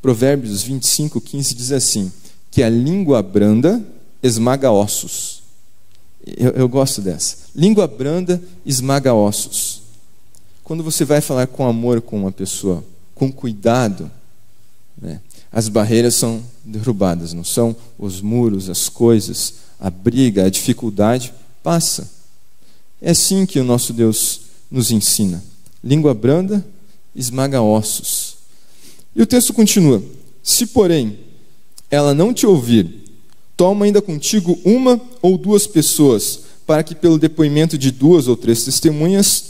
Provérbios 25:15 diz assim, que a língua branda esmaga ossos. Eu gosto dessa. Língua branda esmaga ossos. Quando você vai falar com amor com uma pessoa, com cuidado, né, as barreiras são derrubadas, não são? Os muros, as coisas, a briga, a dificuldade passa. É assim que o nosso Deus nos ensina. Língua branda esmaga ossos. E o texto continua: se porém ela não te ouvir, toma ainda contigo uma ou duas pessoas, para que pelo depoimento de 2 ou 3 testemunhas,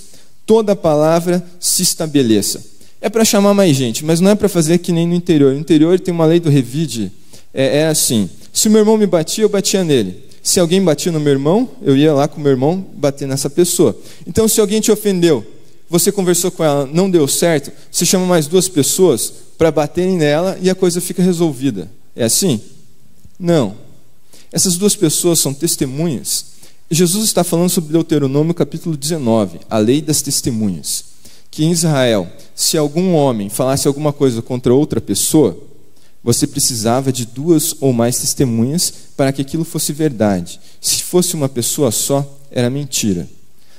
toda a palavra se estabeleça. É para chamar mais gente, mas não é para fazer que nem no interior. No interior tem uma lei do revide, é assim, se o meu irmão me batia, eu batia nele. Se alguém batia no meu irmão, eu ia lá com o meu irmão bater nessa pessoa. Então, se alguém te ofendeu, você conversou com ela, não deu certo, você chama mais 2 pessoas para baterem nela e a coisa fica resolvida. É assim? Não. Essas 2 pessoas são testemunhas. Jesus está falando sobre Deuteronômio capítulo 19, a lei das testemunhas. Que em Israel, se algum homem falasse alguma coisa contra outra pessoa, você precisava de 2 ou mais testemunhas para que aquilo fosse verdade. Se fosse uma pessoa só, era mentira.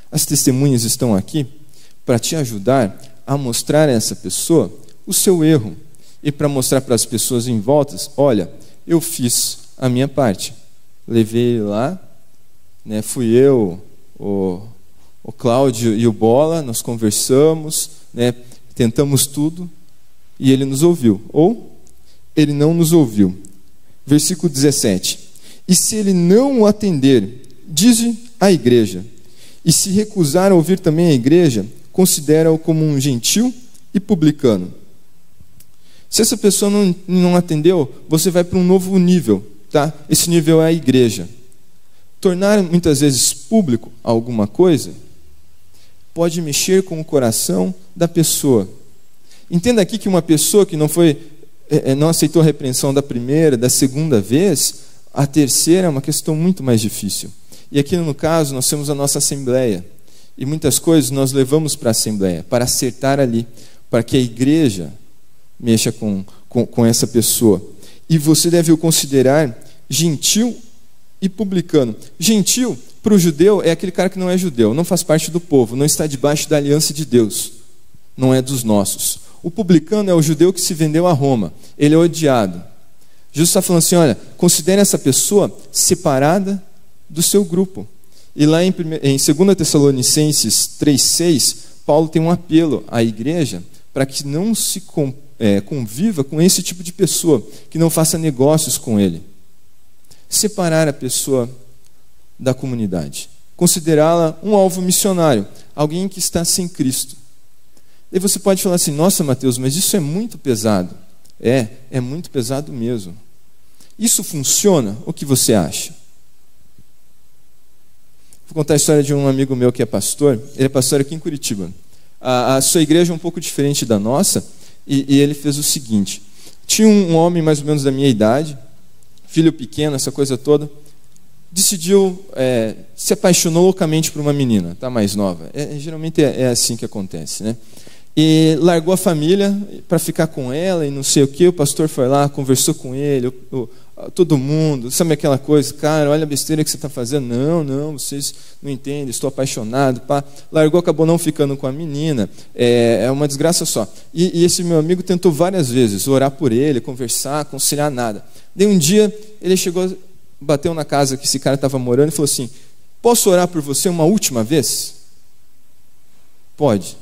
As testemunhas estão aqui para te ajudar a mostrar a essa pessoa o seu erro e para mostrar para as pessoas em volta, olha, eu fiz a minha parte. Levei ele lá, né, fui eu, o Cláudio e o Bola, nós conversamos, né, tentamos tudo e ele nos ouviu. Ou ele não nos ouviu. Versículo 17. E se ele não o atender, dize à igreja. E se recusar a ouvir também a igreja, considera-o como um gentil e publicano. Se essa pessoa não atendeu, você vai para um novo nível, tá? Esse nível é a igreja. Tornar muitas vezes público alguma coisa pode mexer com o coração da pessoa. Entenda aqui que uma pessoa que não aceitou a repreensão da primeira, da segunda vez, a terceira é uma questão muito mais difícil. E aqui no caso nós temos a nossa assembleia. E muitas coisas nós levamos para a assembleia, para acertar ali, para que a igreja mexa com essa pessoa. E você deve o considerar gentil e publicano. Gentil, para o judeu, é aquele cara que não é judeu, não faz parte do povo, não está debaixo da aliança de Deus, não é dos nossos. O publicano é o judeu que se vendeu a Roma, ele é odiado. Jesus está falando assim, olha, considere essa pessoa separada do seu grupo. E lá em 2 Tessalonicenses 3,6, Paulo tem um apelo à igreja para que não se conviva com esse tipo de pessoa, que não faça negócios com ele. Separar a pessoa da comunidade, considerá-la um alvo missionário, alguém que está sem Cristo. E você pode falar assim, nossa Mateus, mas isso é muito pesado. É muito pesado mesmo. Isso funciona? O que você acha? Vou contar a história de um amigo meu que é pastor. Ele é pastor aqui em Curitiba. A sua igreja é um pouco diferente da nossa, e ele fez o seguinte. Tinha um homem mais ou menos da minha idade, filho pequeno, essa coisa toda, decidiu, se apaixonou loucamente por uma menina, tá, mais nova. Geralmente é assim que acontece, né? E largou a família para ficar com ela e não sei o que. O pastor foi lá, conversou com ele, todo mundo, sabe aquela coisa, cara, olha a besteira que você está fazendo. Não, vocês não entendem, estou apaixonado. Pá. Largou, acabou não ficando com a menina. É uma desgraça só. E esse meu amigo tentou várias vezes orar por ele, conversar, aconselhar, nada. Daí um dia ele chegou, bateu na casa que esse cara estava morando e falou assim, posso orar por você uma última vez? Pode.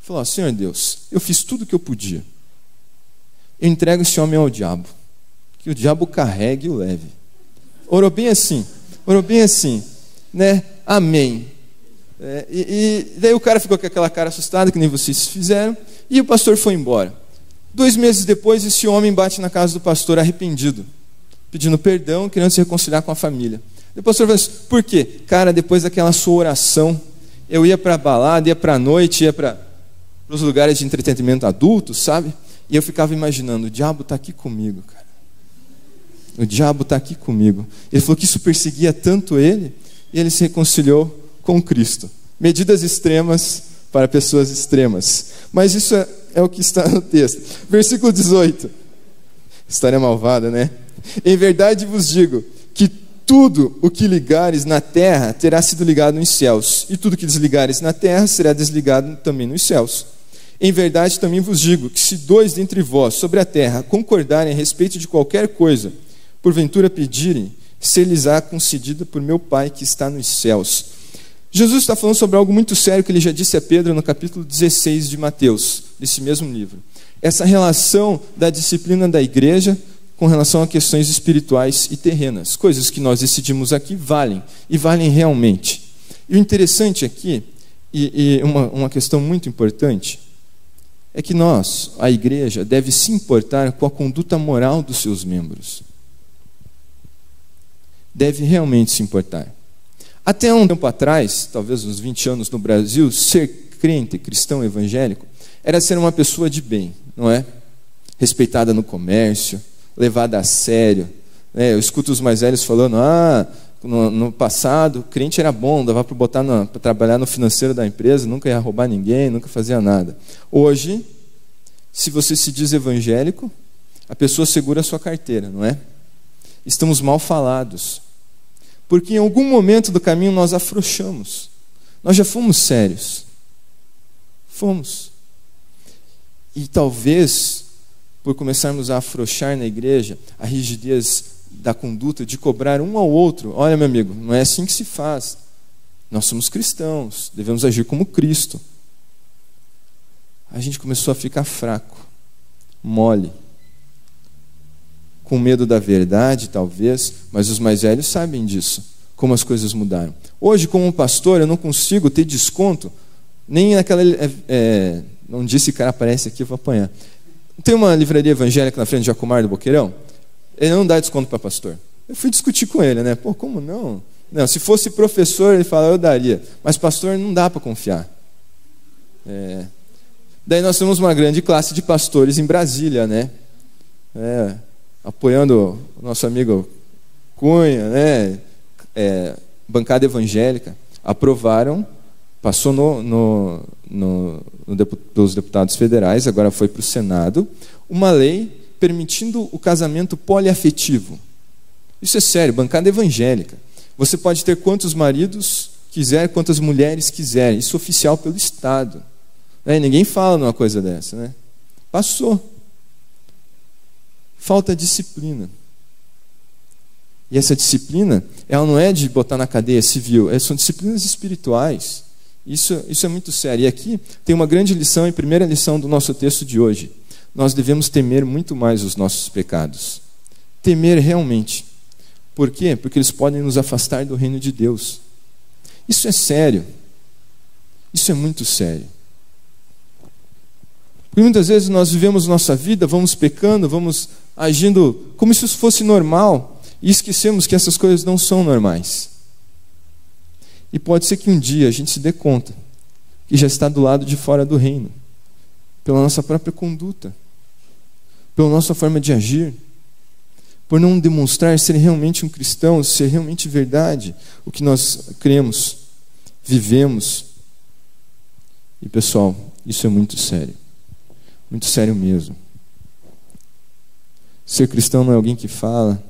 Falou, Senhor Deus, eu fiz tudo o que eu podia. Eu entrego esse homem ao diabo. Que o diabo carregue e o leve. Orou bem assim, né? Amém. E daí o cara ficou com aquela cara assustada, que nem vocês fizeram, e o pastor foi embora. 2 meses depois, esse homem bate na casa do pastor arrependido, pedindo perdão, querendo se reconciliar com a família. E o pastor falou assim, por quê? Cara, depois daquela sua oração, eu ia para a balada, ia para a noite, ia para os lugares de entretenimento adulto, sabe? E eu ficava imaginando, o diabo está aqui comigo, cara. O diabo está aqui comigo. Ele falou que isso perseguia tanto ele, e ele se reconciliou com Cristo. Medidas extremas para pessoas extremas. Mas isso é o que está no texto. Versículo 18. História malvada, né? Em verdade vos digo que tudo o que ligares na terra terá sido ligado nos céus, e tudo que desligares na terra será desligado também nos céus. Em verdade também vos digo que se 2 dentre vós sobre a terra concordarem a respeito de qualquer coisa, porventura pedirem, ser-lhes-á concedida por meu Pai que está nos céus. Jesus está falando sobre algo muito sério que ele já disse a Pedro no capítulo 16 de Mateus, desse mesmo livro. Essa relação da disciplina da igreja com relação a questões espirituais e terrenas. Coisas que nós decidimos aqui valem, e valem realmente. E o interessante aqui, e uma questão muito importante, é que nós, a igreja, deve se importar com a conduta moral dos seus membros. Deve realmente se importar. Até um tempo atrás, talvez uns 20 anos no Brasil, ser crente, cristão evangélico, era ser uma pessoa de bem, não é? Respeitada no comércio, levada a sério. Eu escuto os mais velhos falando, no passado, crente era bom, dava para botar para trabalhar no financeiro da empresa, nunca ia roubar ninguém, nunca fazia nada. Hoje, se você se diz evangélico, a pessoa segura a sua carteira, não é? Estamos mal falados. Porque em algum momento do caminho nós afrouxamos. Nós já fomos sérios. Fomos. E talvez, por começarmos a afrouxar na igreja, a rigidez da conduta de cobrar um ao outro. Olha, meu amigo, não é assim que se faz. Nós somos cristãos, devemos agir como Cristo. A gente começou a ficar fraco, mole, com medo da verdade, talvez, mas os mais velhos sabem disso, como as coisas mudaram. Hoje, como pastor, eu não consigo ter desconto, nem naquela... não disse cara aparece aqui, eu vou apanhar. Tem uma livraria evangélica na frente de Jacomar do Boqueirão, ele não dá desconto para pastor. Eu fui discutir com ele, né? Pô, como não? Não, se fosse professor, ele fala, eu daria. Mas pastor não dá para confiar. Daí nós temos uma grande classe de pastores em Brasília, né? Apoiando o nosso amigo Cunha, né? Bancada evangélica, aprovaram, passou pelos deputados federais, agora foi para o Senado, uma lei permitindo o casamento poliafetivo. Isso é sério, bancada evangélica. Você pode ter quantos maridos quiser, quantas mulheres quiser, isso é oficial pelo Estado. Ninguém fala numa coisa dessa, né? Passou. Falta disciplina. E essa disciplina, ela não é de botar na cadeia civil, são disciplinas espirituais. Isso é muito sério. E aqui tem uma grande lição, e primeira lição do nosso texto de hoje. Nós devemos temer muito mais os nossos pecados. Temer realmente. Por quê? Porque eles podem nos afastar do reino de Deus. Isso é sério. Isso é muito sério. Porque muitas vezes nós vivemos nossa vida, vamos pecando, vamos agindo como se isso fosse normal, e esquecemos que essas coisas não são normais. E pode ser que um dia a gente se dê conta que já está do lado de fora do reino, pela nossa própria conduta, pela nossa forma de agir, por não demonstrar ser realmente um cristão, ser realmente verdade o que nós cremos, vivemos. E pessoal, isso é muito sério. Muito sério mesmo. Ser cristão não é alguém que fala,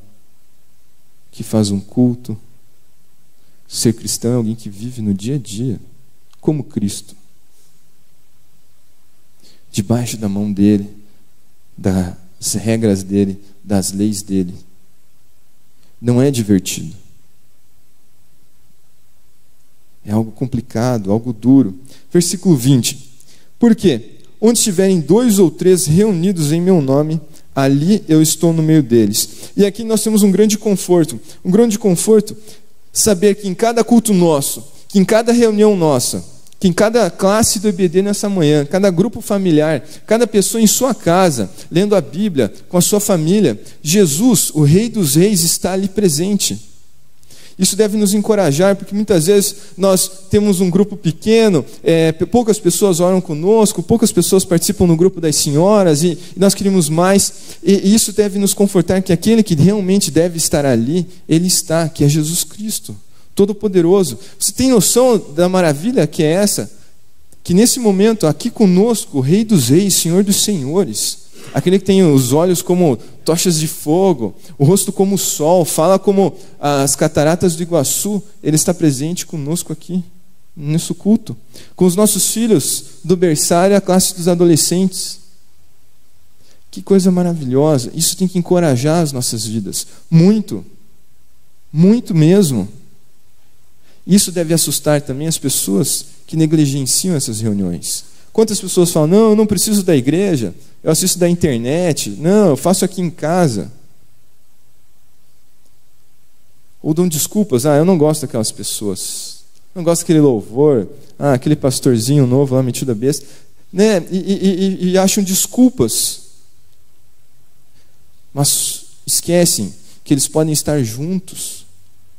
que faz um culto. Ser cristão é alguém que vive no dia a dia, como Cristo. Debaixo da mão dele, das regras dele, das leis dele. Não é divertido. É algo complicado, algo duro. Versículo 20. Por quê? Onde estiverem 2 ou 3 reunidos em meu nome, ali eu estou no meio deles. E aqui nós temos um grande conforto. Um grande conforto, saber que em cada culto nosso, que em cada reunião nossa, que em cada classe do EBD nessa manhã, cada grupo familiar, cada pessoa em sua casa, lendo a Bíblia, com a sua família, Jesus, o Rei dos Reis, está ali presente. Isso deve nos encorajar, porque muitas vezes nós temos um grupo pequeno, poucas pessoas oram conosco, poucas pessoas participam no grupo das senhoras, e nós queremos mais, e isso deve nos confortar que aquele que realmente deve estar ali, ele está, que é Jesus Cristo, Todo-Poderoso. Você tem noção da maravilha que é essa? Que nesse momento, aqui conosco, o Rei dos Reis, Senhor dos Senhores, aquele que tem os olhos como tochas de fogo, o rosto como o sol, fala como as cataratas do Iguaçu, ele está presente conosco aqui, nesse culto, com os nossos filhos do berçário à classe dos adolescentes. Que coisa maravilhosa. Isso tem que encorajar as nossas vidas, muito, muito mesmo. Isso deve assustar também as pessoas que negligenciam essas reuniões. Quantas pessoas falam, não, eu não preciso da igreja, eu assisto da internet, não, eu faço aqui em casa. Ou dão desculpas, eu não gosto daquelas pessoas, não gosto daquele louvor, aquele pastorzinho novo lá metido a besta, né? E acham desculpas. Mas esquecem que eles podem estar juntos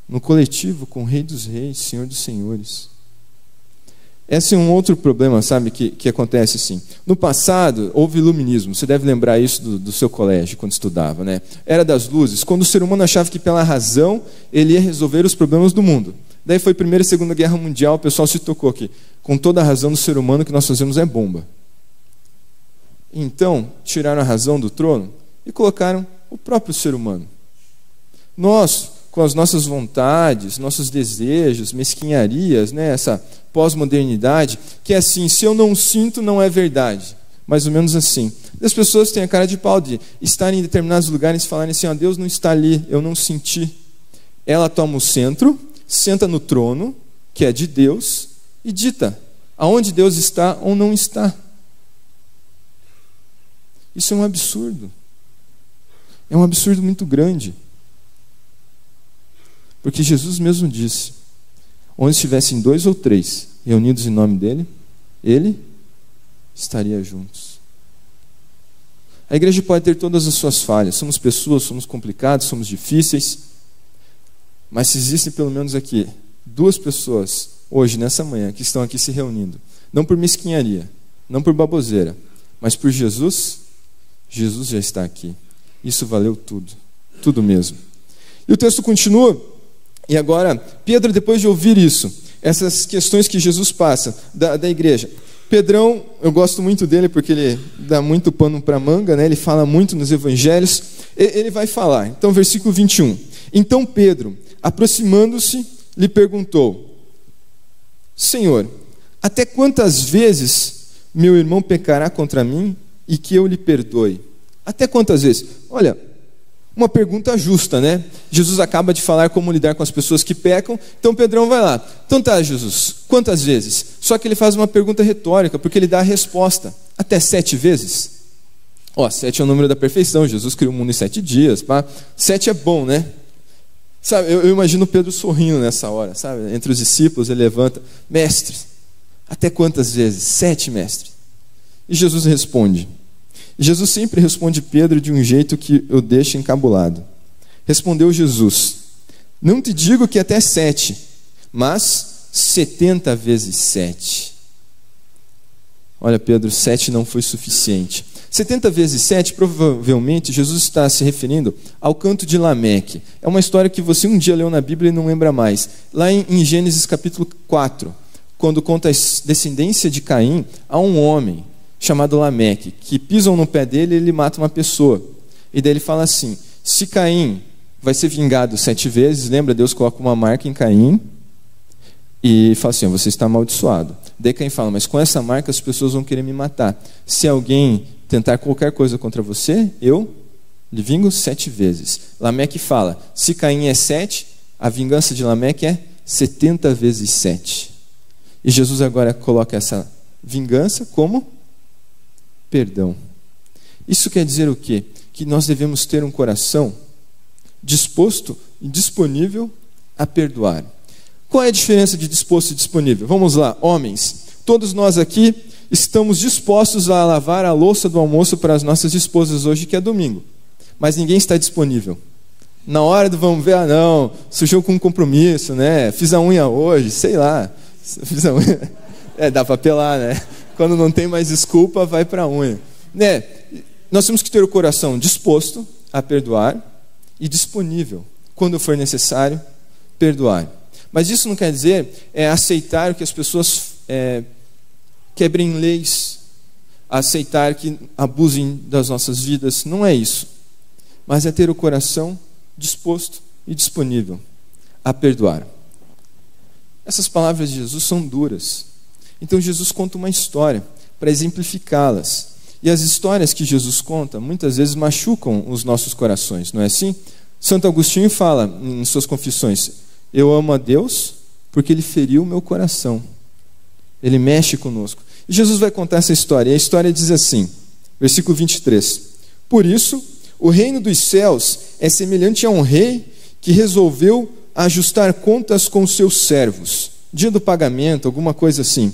no coletivo com o Rei dos Reis, Senhor dos Senhores. Esse é um outro problema, sabe, que acontece assim. No passado, houve iluminismo. Você deve lembrar isso do seu colégio, quando estudava, né? Era das luzes, quando o ser humano achava que pela razão ele ia resolver os problemas do mundo. Daí foi a Primeira e Segunda Guerra Mundial, o pessoal se tocou aqui. Com toda a razão do ser humano, o que nós fazemos é bomba. Então, tiraram a razão do trono e colocaram o próprio ser humano. Nós, com as nossas vontades, nossos desejos, mesquinharias, né, essa pós-modernidade, que é assim, se eu não sinto, não é verdade. Mais ou menos assim. As pessoas têm a cara de pau de estarem em determinados lugares e falarem assim, Deus não está ali, eu não senti. Ela toma o centro, senta no trono, que é de Deus, e dita aonde Deus está ou não está. Isso é um absurdo. É um absurdo muito grande. Porque Jesus mesmo disse, onde estivessem 2 ou 3 reunidos em nome dele, ele estaria juntos. A igreja pode ter todas as suas falhas, somos pessoas, somos complicados, somos difíceis, mas se existem pelo menos aqui 2 pessoas, hoje, nessa manhã, que estão aqui se reunindo, não por mesquinharia, não por baboseira, mas por Jesus, Jesus já está aqui. Isso valeu tudo, tudo mesmo. E o texto continua, e agora, Pedro, depois de ouvir isso, essas questões que Jesus passa da igreja, Pedrão, eu gosto muito dele porque ele dá muito pano para manga, né? Ele fala muito nos evangelhos, ele vai falar. Então, versículo 21. Então Pedro, aproximando-se, lhe perguntou, Senhor, até quantas vezes meu irmão pecará contra mim e que eu lhe perdoe? Até quantas vezes? Olha, uma pergunta justa, né? Jesus acaba de falar como lidar com as pessoas que pecam, então Pedrão vai lá. Então tá, Jesus, quantas vezes? Só que ele faz uma pergunta retórica, porque ele dá a resposta. Até 7 vezes? 7 é o número da perfeição, Jesus criou o mundo em 7 dias. 7 é bom, né? Sabe, eu imagino Pedro sorrindo nessa hora, sabe? Entre os discípulos, ele levanta, mestre, até quantas vezes? 7, mestre. E Jesus responde. Jesus sempre responde Pedro de um jeito que eu deixo encabulado. Respondeu Jesus, não te digo que até 7, mas 70 vezes 7. Olha, Pedro, 7 não foi suficiente. 70 vezes 7, provavelmente, Jesus está se referindo ao canto de Lameque. É uma história que você um dia leu na Bíblia e não lembra mais. Lá em Gênesis capítulo 4, quando conta a descendência de Caim, há um homem chamado Lameque, que pisam no pé dele e ele mata uma pessoa. E daí ele fala assim, se Caim vai ser vingado 7 vezes, lembra, Deus coloca uma marca em Caim, e fala assim, você está amaldiçoado. Daí Caim fala, mas com essa marca as pessoas vão querer me matar. Se alguém tentar qualquer coisa contra você, eu lhe vingo 7 vezes. Lameque fala, se Caim é 7, a vingança de Lameque é 70 vezes 7. E Jesus agora coloca essa vingança como perdão. Isso quer dizer o quê? Que nós devemos ter um coração disposto e disponível a perdoar. Qual é a diferença de disposto e disponível? Vamos lá, homens. Todos nós aqui estamos dispostos a lavar a louça do almoço para as nossas esposas hoje, que é domingo. Mas ninguém está disponível. Na hora do vamos ver, não, sujou com um compromisso, né? Fiz a unha hoje, sei lá. Fiz a unha. Dá para apelar, né? Quando não tem mais desculpa, vai para a unha. Né? Nós temos que ter o coração disposto a perdoar e disponível, quando for necessário, perdoar. Mas isso não quer dizer aceitar que as pessoas quebrem leis, aceitar que abusem das nossas vidas. Não é isso. Mas é ter o coração disposto e disponível a perdoar. Essas palavras de Jesus são duras. Então Jesus conta uma história para exemplificá-las. E as histórias que Jesus conta muitas vezes machucam os nossos corações, não é assim? Santo Agostinho fala em suas confissões, eu amo a Deus porque Ele feriu o meu coração. Ele mexe conosco. E Jesus vai contar essa história. E a história diz assim, versículo 23. Por isso, o reino dos céus é semelhante a um rei que resolveu a ajustar contas com seus servos, dia do pagamento, alguma coisa assim.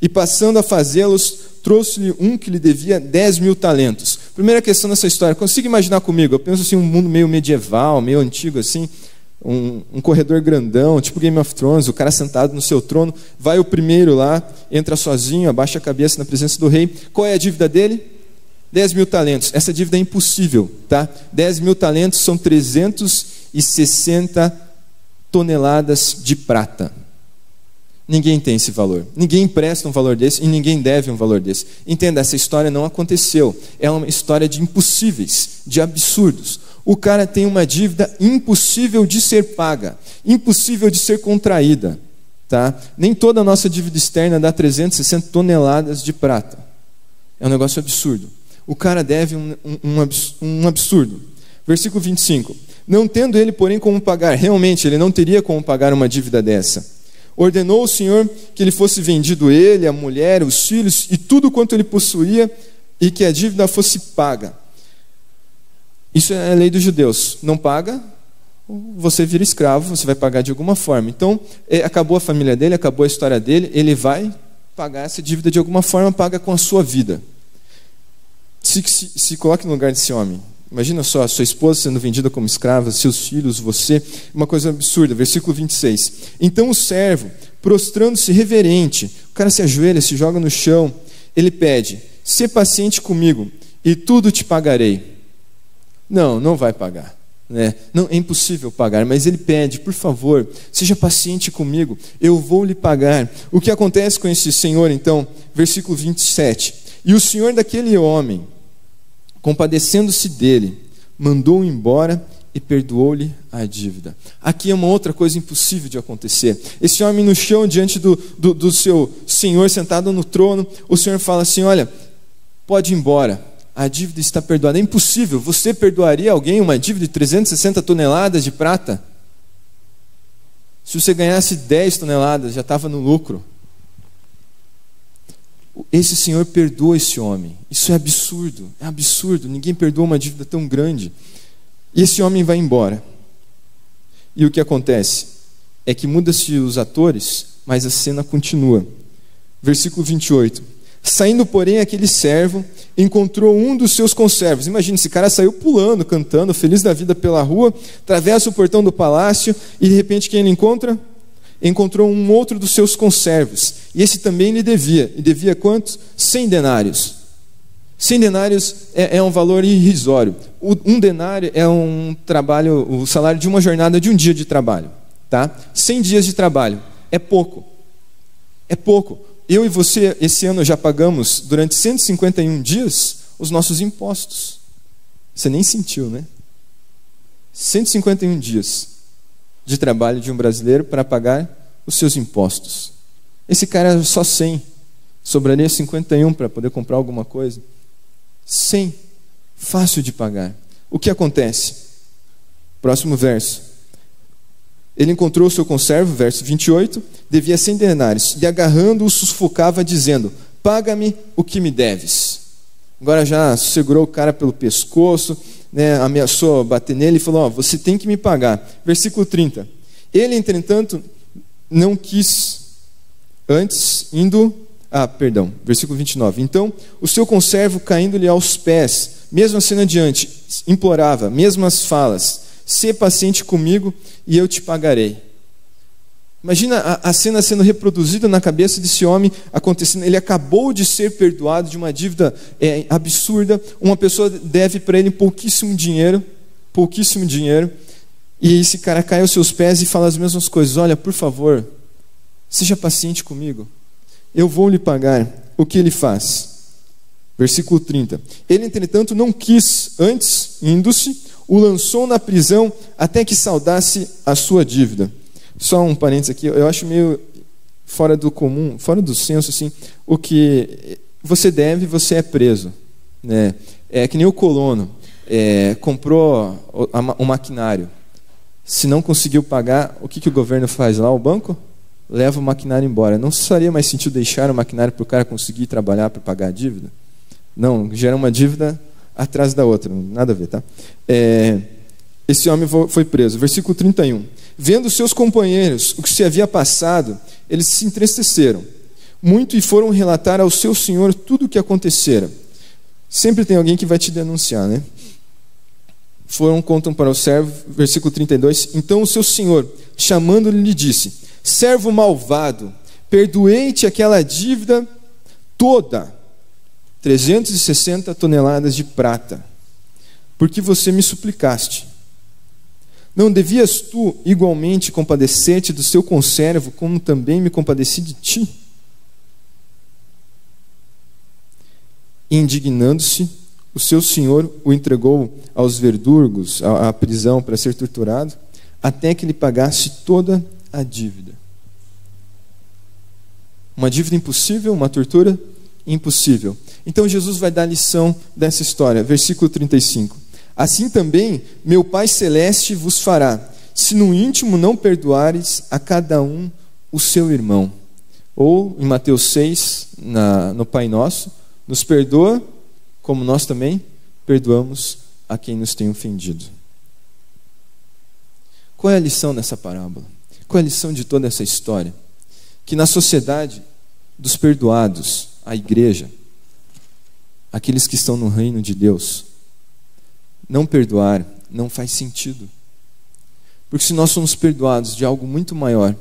E passando a fazê-los, trouxe-lhe um que lhe devia 10.000 talentos. Primeira questão dessa história, consiga imaginar comigo? Eu penso assim, um mundo meio medieval, meio antigo assim, um corredor grandão, tipo Game of Thrones, o cara sentado no seu trono, vai o primeiro lá, entra sozinho, abaixa a cabeça na presença do rei. Qual é a dívida dele? 10.000 talentos. Essa dívida é impossível, tá? 10.000 talentos são 360 toneladas de prata. Ninguém tem esse valor. Ninguém empresta um valor desse e ninguém deve um valor desse. Entenda, essa história não aconteceu. É uma história de impossíveis, de absurdos. O cara tem uma dívida impossível de ser paga, impossível de ser contraída. Tá? Nem toda a nossa dívida externa dá 360 toneladas de prata. É um negócio absurdo. O cara deve um absurdo. Versículo 25. Não tendo ele, porém, como pagar. Realmente, ele não teria como pagar uma dívida dessa. Ordenou o Senhor que ele fosse vendido ele, a mulher, os filhos e tudo quanto ele possuía, e que a dívida fosse paga. Isso é a lei dos judeus. Não paga, você vira escravo, você vai pagar de alguma forma. Então, acabou a família dele, acabou a história dele, ele vai pagar essa dívida de alguma forma, paga com a sua vida. Se coloque no lugar desse homem. Imagina só, a sua esposa sendo vendida como escrava, seus filhos, você, uma coisa absurda. Versículo 26. Então o servo, prostrando-se reverente, o cara se ajoelha, se joga no chão, ele pede: sê paciente comigo e tudo te pagarei. Não vai pagar, né? Não, é impossível pagar, mas ele pede: por favor, seja paciente comigo, eu vou lhe pagar. O que acontece com esse senhor então? Versículo 27. E o senhor daquele homem, compadecendo-se dele, mandou-o embora e perdoou-lhe a dívida. Aqui é uma outra coisa impossível de acontecer. Esse homem no chão, diante do seu senhor, sentado no trono, o senhor fala assim: olha, pode ir embora, a dívida está perdoada. É impossível. Você perdoaria alguém uma dívida de 360 toneladas de prata? Se você ganhasse 10 toneladas, já estava no lucro. Esse senhor perdoa esse homem. Isso é absurdo, é absurdo. Ninguém perdoa uma dívida tão grande. E esse homem vai embora. E o que acontece? É que muda-se os atores, mas a cena continua. Versículo 28. Saindo, porém, aquele servo encontrou um dos seus conservos. Imagina, esse cara saiu pulando, cantando, feliz da vida pela rua, atravessa o portão do palácio e de repente quem ele encontra? Encontrou um outro dos seus conservos, e esse também lhe devia. E devia quantos? 100 denários. 100 denários é um valor irrisório. Um denário é um trabalho, o salário de uma jornada de um dia de trabalho. Tá? 100 dias de trabalho é pouco. É pouco. Eu e você, esse ano, já pagamos, durante 151 dias, os nossos impostos. Você nem sentiu, né? 151 dias de trabalho de um brasileiro para pagar os seus impostos. Esse cara era só 100. Sobraria 51 para poder comprar alguma coisa. 100. Fácil de pagar. O que acontece? Próximo verso. Ele encontrou o seu conservo, verso 28, devia 100 denários, e agarrando-o sufocava, dizendo: paga-me o que me deves. Agora já segurou o cara pelo pescoço, né, ameaçou bater nele e falou: você tem que me pagar. Versículo 30. Ele, entretanto, não quis, antes versículo 29. Então, o seu conservo, caindo-lhe aos pés, mesmo assim adiante, implorava, mesmas falas: sê paciente comigo e eu te pagarei. Imagina a cena sendo reproduzida na cabeça desse homem, acontecendo. Ele acabou de ser perdoado de uma dívida absurda. Uma pessoa deve para ele pouquíssimo dinheiro, e esse cara cai aos seus pés e fala as mesmas coisas: olha, por favor, seja paciente comigo, eu vou lhe pagar. O que ele faz? Versículo 30. Ele, entretanto, não quis, antes, indo-se, o lançou na prisão até que saldasse a sua dívida. Só um parênteses aqui, eu acho meio fora do comum, fora do senso, assim, o que você deve, você é preso, né? É que nem o colono, comprou o maquinário, se não conseguiu pagar, o que o governo faz lá? O banco leva o maquinário embora. Não faria mais sentido deixar o maquinário para o cara conseguir trabalhar para pagar a dívida? Não, gera uma dívida atrás da outra, nada a ver, tá? Esse homem foi preso. Versículo 31. Vendo seus companheiros o que se havia passado, eles se entristeceram muito e foram relatar ao seu senhor tudo o que acontecera. Sempre tem alguém que vai te denunciar, né? Contam para o servo, versículo 32, então o seu senhor, chamando-lhe, lhe disse: servo malvado, perdoei-te aquela dívida toda, 360 toneladas de prata, porque você me suplicaste. Não devias tu igualmente compadecer-te do seu conservo, como também me compadeci de ti? Indignando-se, o seu senhor o entregou aos verdugos, à prisão, para ser torturado, até que lhe pagasse toda a dívida. Uma dívida impossível, uma tortura impossível. Então Jesus vai dar a lição dessa história, versículo 35. Assim também meu Pai Celeste vos fará, se no íntimo não perdoares a cada um o seu irmão. Ou em Mateus 6, no Pai Nosso, nos perdoa como nós também perdoamos a quem nos tem ofendido. Qual é a lição dessa parábola? Qual é a lição de toda essa história? Que na sociedade dos perdoados, a igreja, aqueles que estão no reino de Deus, não perdoar não faz sentido. Porque se nós somos perdoados de algo muito maior,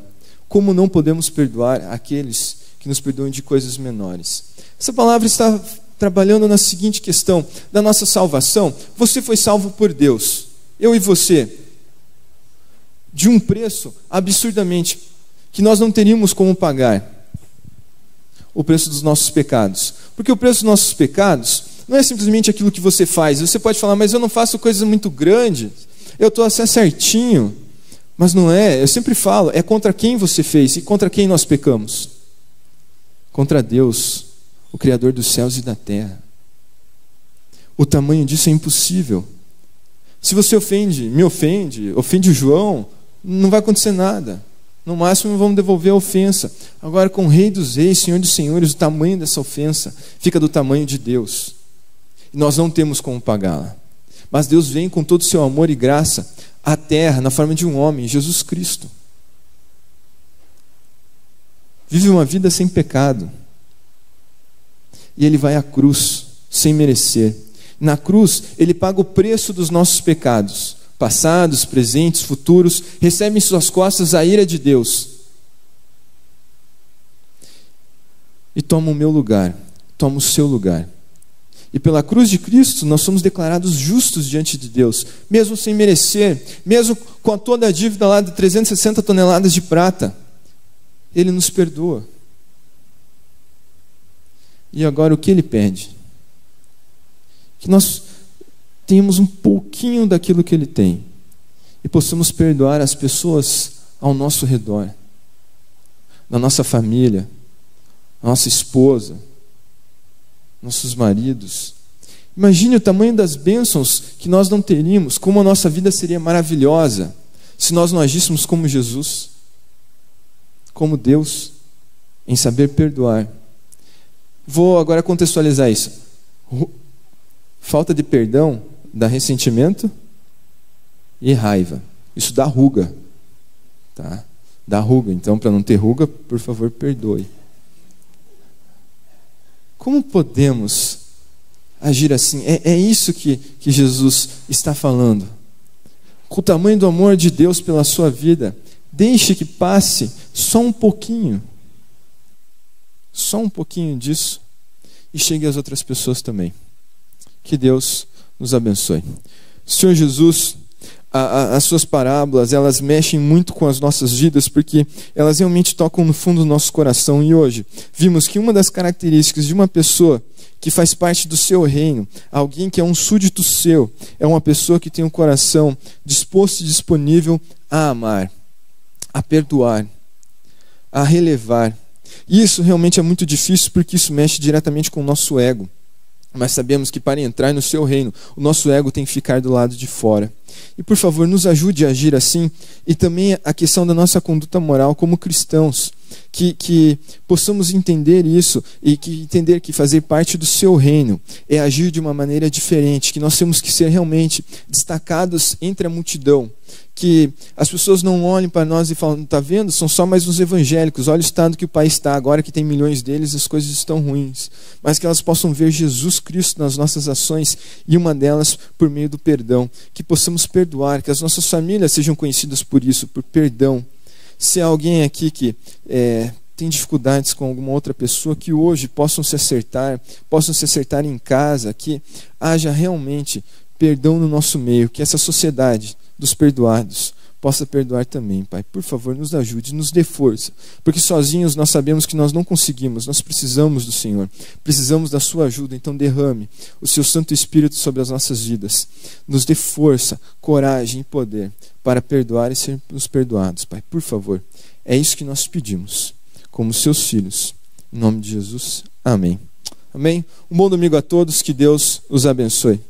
como não podemos perdoar aqueles que nos perdoam de coisas menores? Essa palavra está trabalhando na seguinte questão da nossa salvação. Você foi salvo por Deus, eu e você, de um preço absurdamente que nós não teríamos como pagar, o preço dos nossos pecados. Porque o preço dos nossos pecados não é simplesmente aquilo que você faz. Você pode falar, mas eu não faço coisas muito grandes, eu estou assim certinho. Mas não é, eu sempre falo, é contra quem você fez e contra quem nós pecamos. Contra Deus, o Criador dos céus e da terra. O tamanho disso é impossível. Se você me ofende o João, não vai acontecer nada. No máximo vamos devolver a ofensa. Agora com o Rei dos Reis, Senhor dos Senhores, o tamanho dessa ofensa fica do tamanho de Deus. E nós não temos como pagá-la. Mas Deus vem com todo o seu amor e graça à terra, na forma de um homem, Jesus Cristo. Vive uma vida sem pecado. E Ele vai à cruz, sem merecer. Na cruz, Ele paga o preço dos nossos pecados, passados, presentes, futuros, recebe em suas costas a ira de Deus. E toma o meu lugar, toma o seu lugar. E pela cruz de Cristo nós somos declarados justos diante de Deus, mesmo sem merecer, mesmo com toda a dívida lá de 360 toneladas de prata. Ele nos perdoa. E agora o que Ele pede? Que nós tenhamos um pouquinho daquilo que Ele tem e possamos perdoar as pessoas ao nosso redor, na nossa família, a nossa esposa, nossos maridos. Imagine o tamanho das bênçãos que nós não teríamos, como a nossa vida seria maravilhosa se nós não agíssemos como Jesus, como Deus, em saber perdoar. Vou agora contextualizar isso. Falta de perdão dá ressentimento e raiva. Isso dá ruga, tá? Dá ruga. Então, para não ter ruga, por favor, perdoe. Como podemos agir assim? É isso que Jesus está falando. Com o tamanho do amor de Deus pela sua vida, deixe que passe só um pouquinho disso e chegue às outras pessoas também. Que Deus nos abençoe. Senhor Jesus, as suas parábolas, elas mexem muito com as nossas vidas, porque elas realmente tocam no fundo do nosso coração. E hoje vimos que uma das características de uma pessoa que faz parte do seu reino, alguém que é um súdito seu, é uma pessoa que tem um coração disposto e disponível a amar, a perdoar, a relevar. E isso realmente é muito difícil, porque isso mexe diretamente com o nosso ego. Mas sabemos que para entrar no seu reino, o nosso ego tem que ficar do lado de fora. E por favor, nos ajude a agir assim. E também a questão da nossa conduta moral como cristãos. que possamos entender isso e que entender que fazer parte do seu reino é agir de uma maneira diferente, que nós temos que ser realmente destacados entre a multidão, que as pessoas não olhem para nós e falam, está vendo, são só mais uns evangélicos, olha o estado que o país está, agora que tem milhões deles as coisas estão ruins, mas que elas possam ver Jesus Cristo nas nossas ações, e uma delas por meio do perdão, que possamos perdoar, que as nossas famílias sejam conhecidas por isso, por perdão. Se há alguém aqui que tem dificuldades com alguma outra pessoa, que hoje possam se acertar em casa, que haja realmente perdão no nosso meio, que essa sociedade dos perdoados possa perdoar também, Pai. Por favor, nos ajude, nos dê força, porque sozinhos nós sabemos que nós não conseguimos, nós precisamos do Senhor, precisamos da sua ajuda. Então derrame o seu Santo Espírito sobre as nossas vidas, nos dê força, coragem e poder para perdoar e sermos perdoados, Pai. Por favor, é isso que nós pedimos como seus filhos, em nome de Jesus, amém. Amém. Um bom domingo a todos, que Deus os abençoe.